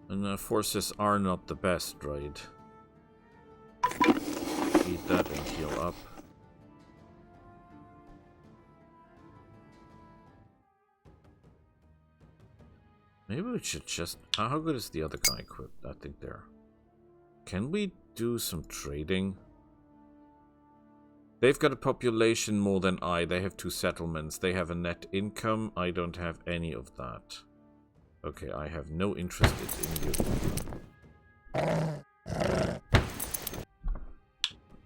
And forces are not the best, right? Eat that and heal up. Maybe we should just... how good is the other guy equipped? I think there. Can we do some trading? They've got a population more than I. They have 2 settlements. They have a net income. I don't have any of that. Okay, I have no interest in you.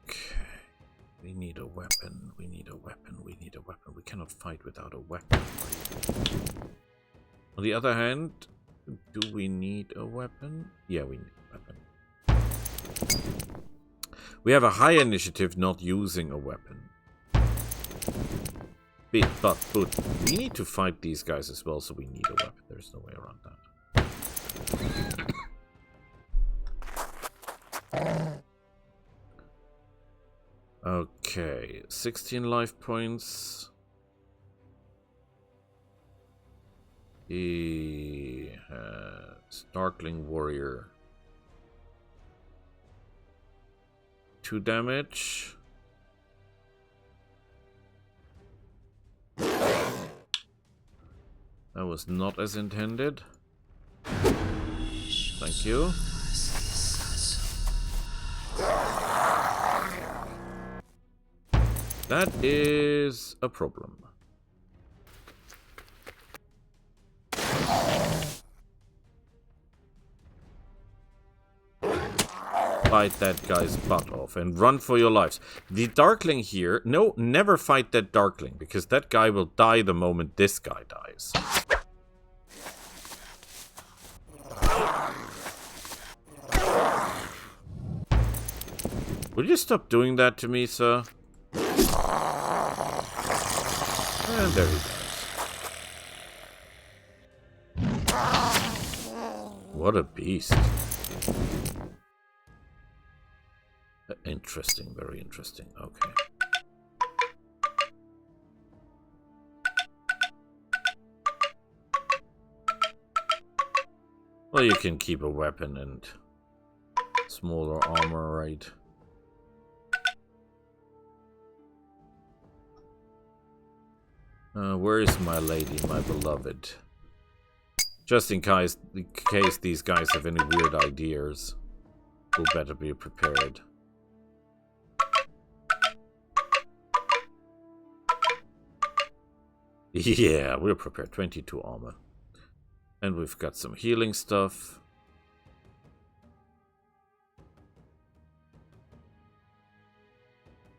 Okay. We need a weapon. We need a weapon. We need a weapon. We cannot fight without a weapon. On the other hand, do we need a weapon? Yeah, we need a weapon. We have a high initiative not using a weapon. But we need to fight these guys as well, so we need a weapon. There's no way around that. Okay, 16 life points. He has Darkling Warrior. 2 damage. That was not as intended. Thank you. That is a problem. Fight that guy's butt off and run for your lives. The Darkling here... No, never fight that Darkling, because that guy will die the moment this guy dies. Will you stop doing that to me, sir? And there he goes. What a beast. Interesting, very interesting. Okay. Well, you can keep a weapon and smaller armor, right? Where is my lady, my beloved? Just in case these guys have any weird ideas, we'll better be prepared. Yeah, we're prepared. 22 armor. And we've got some healing stuff.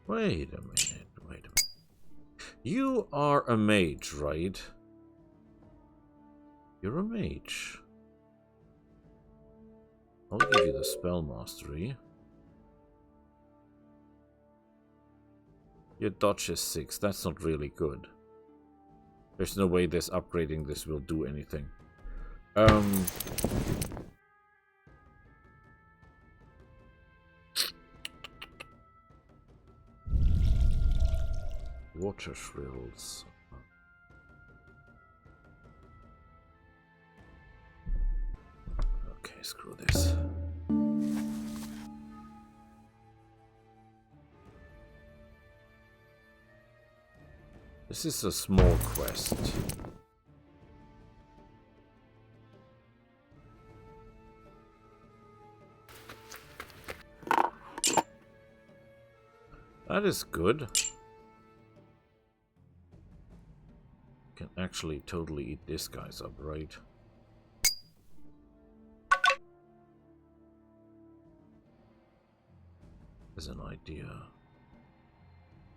Wait a minute, wait a minute. You are a mage, right? You're a mage. I'll give you the spell mastery. Your dodge is 6. That's not really good. There's no way this upgrading this will do anything. Water shrills. Okay, screw this. This is a small quest. That is good. Can actually totally eat this guy's up, right? As an idea.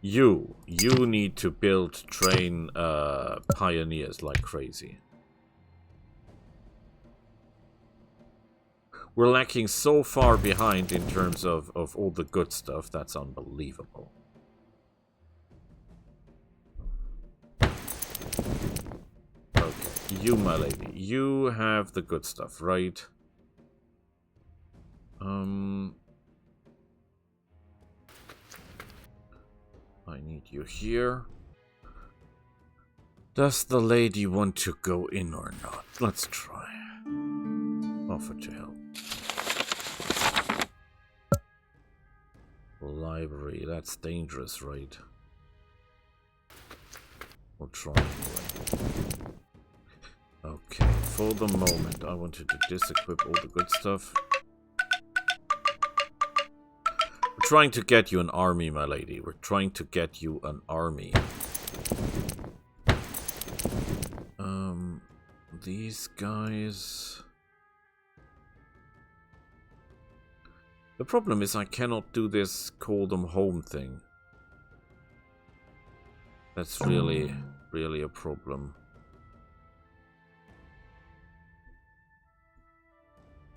You need to train pioneers like crazy. We're lacking so far behind in terms of all the good stuff. That's unbelievable. Okay. You, my lady, you have the good stuff, right? I need you here. Does the lady want to go in or not? Let's try. Offer to help. Library, that's dangerous, right? We'll try anyway. Okay, for the moment, I wanted to disequip all the good stuff. We're trying to get you an army, my lady. We're trying to get you an army. These guys... The problem is I cannot do this call them home thing. That's really, really a problem.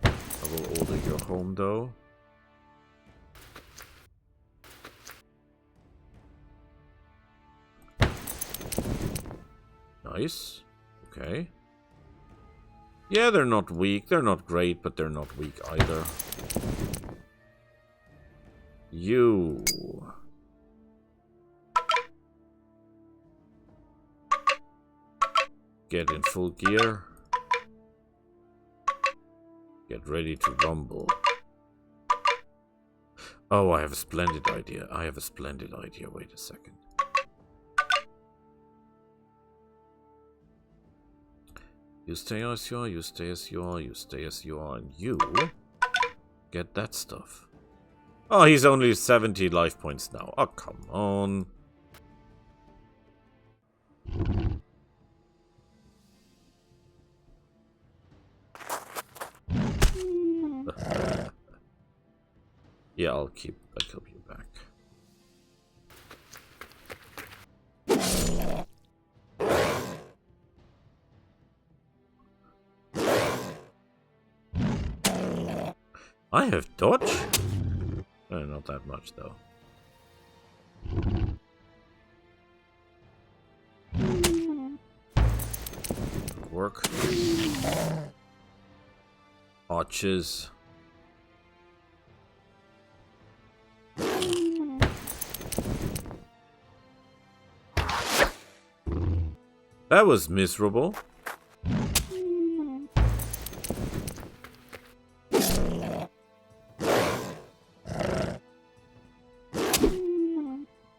I will order your home though. Nice. Okay. Yeah, they're not weak. They're not great, but they're not weak either. You. Get in full gear. Get ready to rumble. Oh, I have a splendid idea. I have a splendid idea. Wait a second. You stay as you are, you stay as you are, you stay as you are, and you get that stuff. Oh, he's only 70 life points now. Oh, come on. Yeah, I'll keep you back. I have dodge? Not that much, though. Work. Arches. That was miserable.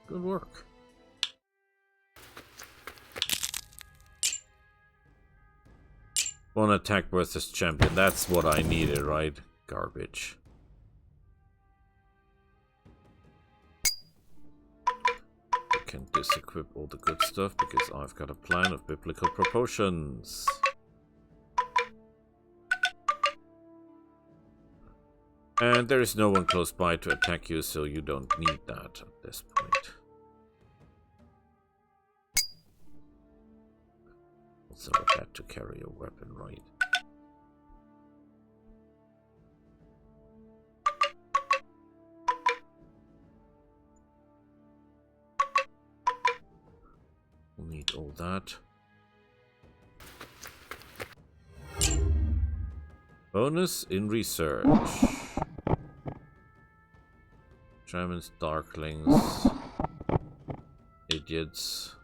Good work. One attack versus champion. That's what I needed, right? Garbage. I can disequip all the good stuff because I've got a plan of biblical proportions. And there is no one close by to attack you, so you don't need that at this point. Also, I had to carry a weapon, right? We'll need all that. Bonus in research. Germans, Darklings, idiots.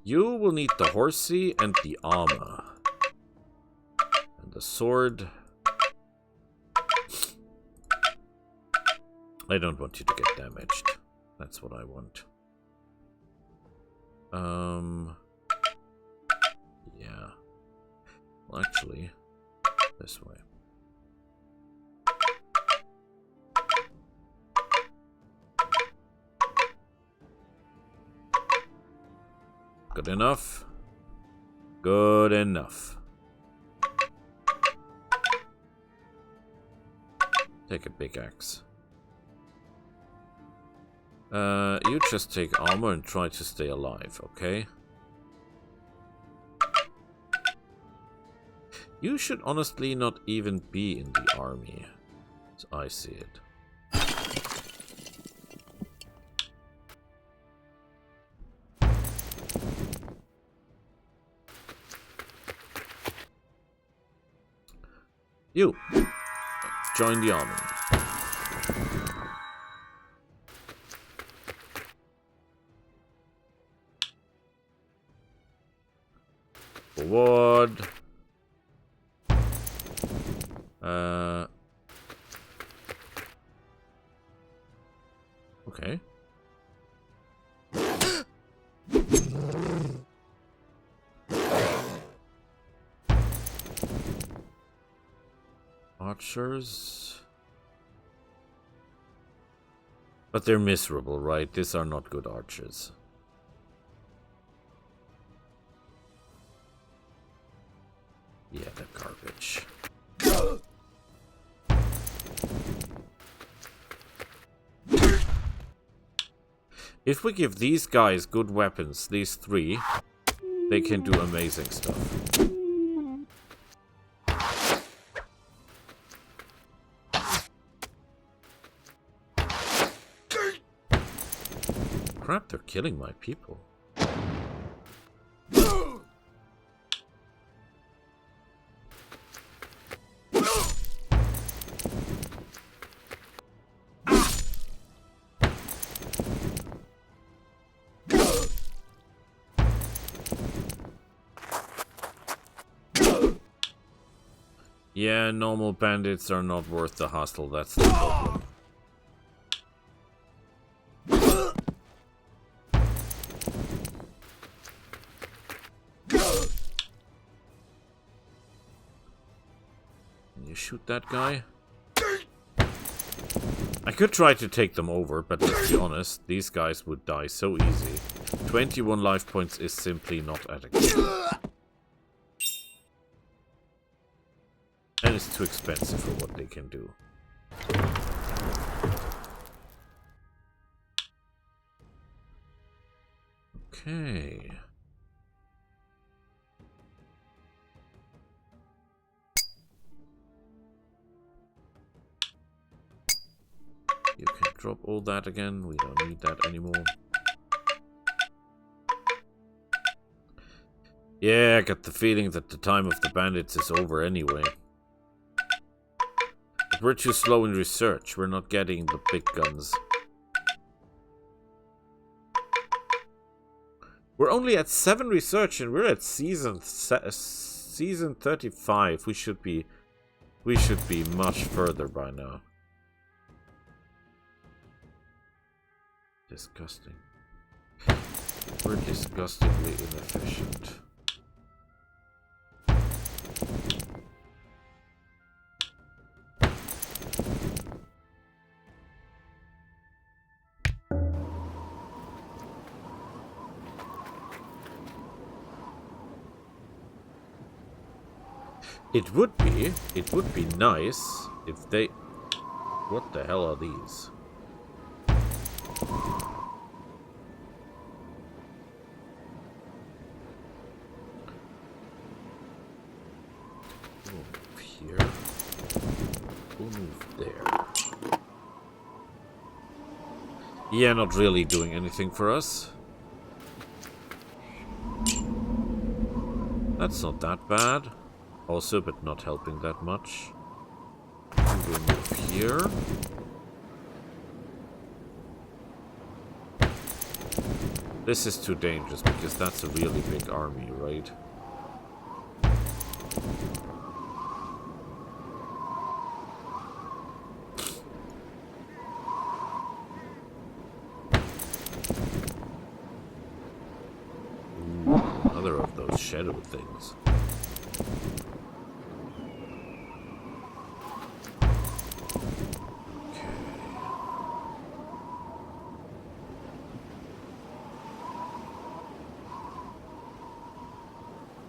You will need the horsey and the armor. And the sword. I don't want you to get damaged. That's what I want. Yeah. Well, actually, this way. Good enough. Good enough. Take a big axe. You just take armor and try to stay alive, okay? You should honestly not even be in the army, as I see it. You. Join the army. Forward. Okay. Archers. But they're miserable, right? These are not good archers. Yeah, they're garbage. If we give these guys good weapons, these three, they can do amazing stuff. Crap, they're killing my people. Yeah, normal bandits are not worth the hassle, that's the problem. Can you shoot that guy? I could try to take them over, but let's be honest, these guys would die so easy. 21 life points is simply not adequate. And it's too expensive for what they can do. Okay. You can drop all that again. We don't need that anymore. Yeah, I got the feeling that the time of the bandits is over anyway. But we're too slow in research. We're not getting the big guns. We're only at 7 research and we're at season 35. We should be much further by now. Disgusting. We're disgustingly inefficient. It would be nice if they... What the hell are these? Move here. We'll move there. Yeah, not really doing anything for us. That's not that bad. Also, but not helping that much. We'll move here. This is too dangerous because that's a really big army, right? Ooh, another of those shadow things.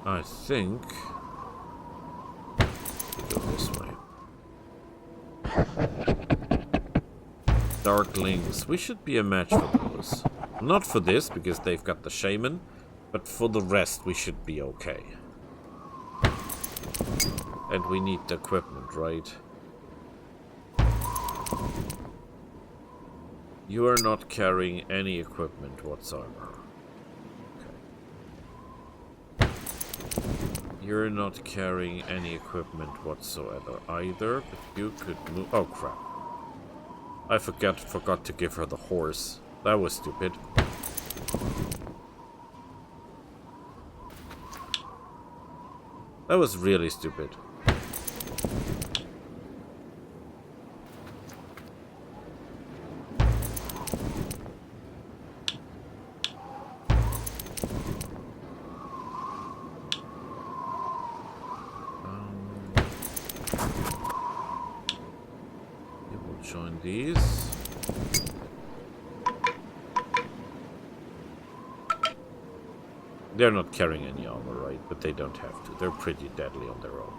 I think we go this way. Darklings. We should be a match for those. Not for this, because they've got the shaman, but for the rest we should be okay. And we need the equipment, right? You are not carrying any equipment whatsoever. You're not carrying any equipment whatsoever either, but you could move. Oh crap. I forgot to give her the horse. That was stupid. That was really stupid. You will join these. They're not carrying any armor, right? But they don't have to. They're pretty deadly on their own.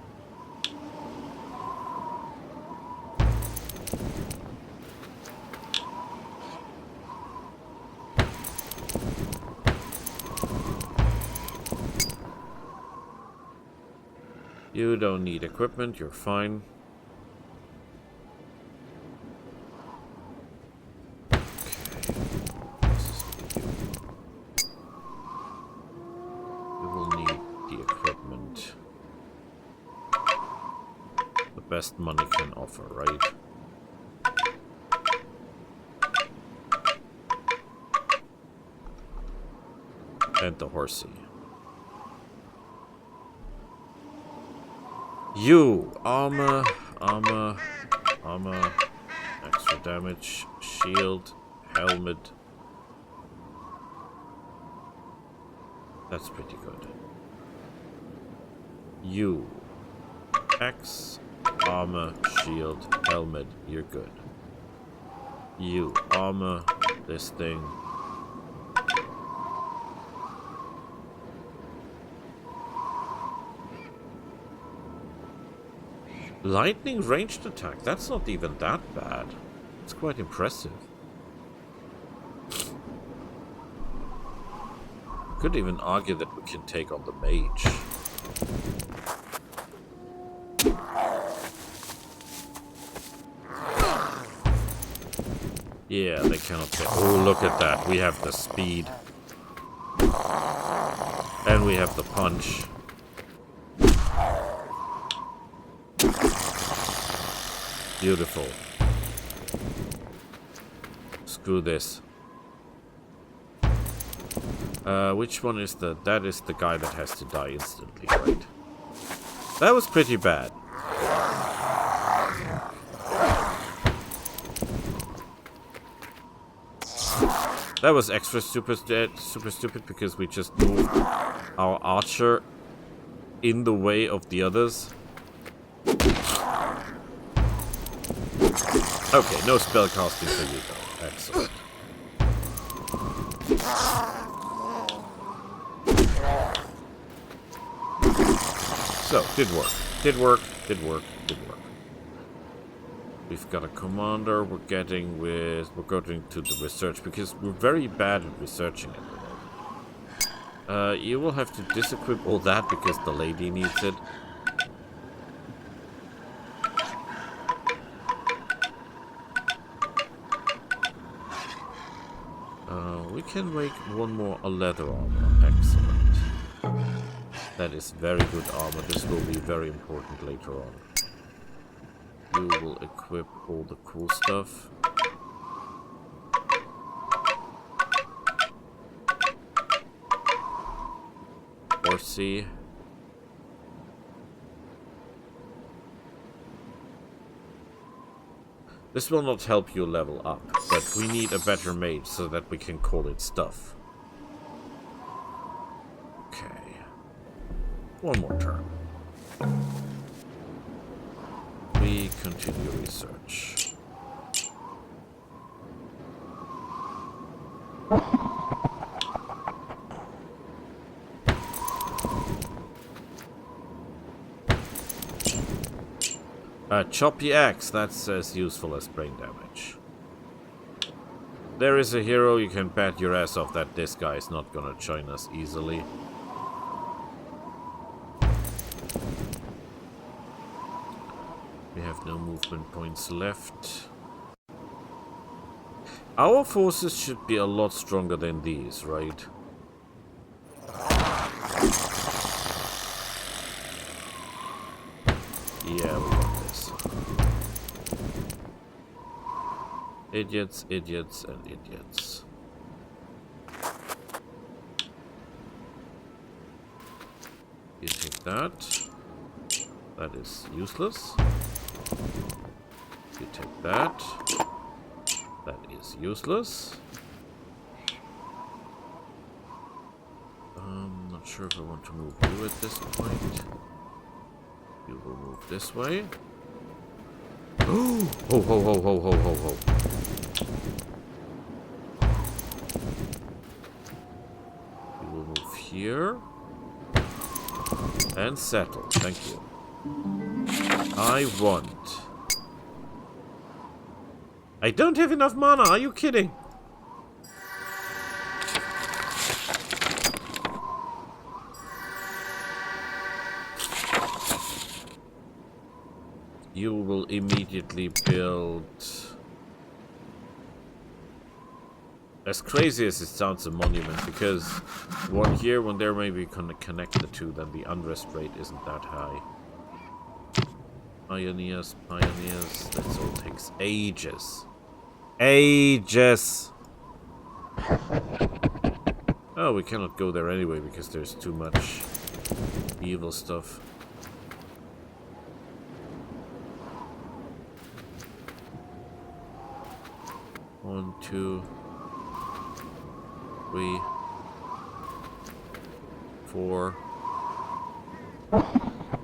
You don't need equipment, you're fine. Best money can offer, right? And the horsey. You! Armor, extra damage, shield, helmet. That's pretty good. You. X. Armor, shield, helmet, you're good. You, armor, this thing. Lightning ranged attack, that's not even that bad. It's quite impressive. Could even argue that we can take on the mage. Yeah, they cannot take. Oh, look at that. We have the speed. And we have the punch. Beautiful. Screw this. Which one is the... That is the guy that has to die instantly, right? That was pretty bad. That was extra super stupid because we just moved our archer in the way of the others. Okay, no spell casting for you though. Excellent. So, did work. Did work. We've got a commander. We're going to the research because we're very bad at researching at the moment. You will have to disequip all that because the lady needs it. We can make one more leather armor. Excellent. That is very good armor. This will be very important later on. You will equip all the cool stuff. Horsey. This will not help you level up, but we need a better mage so that we can call it stuff. Okay. One more turn. We continue research. Choppy axe, that's as useful as brain damage. There is a hero you can bet your ass off that this guy is not gonna join us easily. We have no movement points left. Our forces should be a lot stronger than these, right? Yeah, we got this. Idiots, idiots, and idiots. You take that. That is useless. You take that. That is useless. Not sure if I want to move you at this point. You will move this way. Oh, ho, ho, ho, ho, ho, ho, ho. You will move here. And settle. Thank you. I want. I don't have enough mana. Are you kidding? You will immediately build. As crazy as it sounds, a monument, because one here, one there, maybe connect the two, then the unrest rate isn't that high. Pioneers, pioneers, that all takes ages. Ages! Oh, we cannot go there anyway, because there's too much evil stuff. One, two, 3, 4.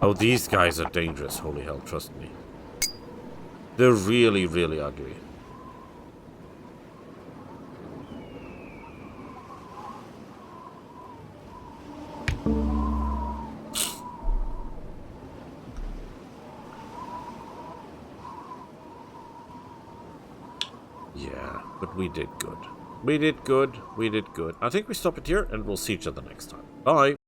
Oh, these guys are dangerous. Holy hell, trust me. They're really, really ugly. Yeah, but we did good. We did good. We did good. I think we stop it here and we'll see each other next time. Bye.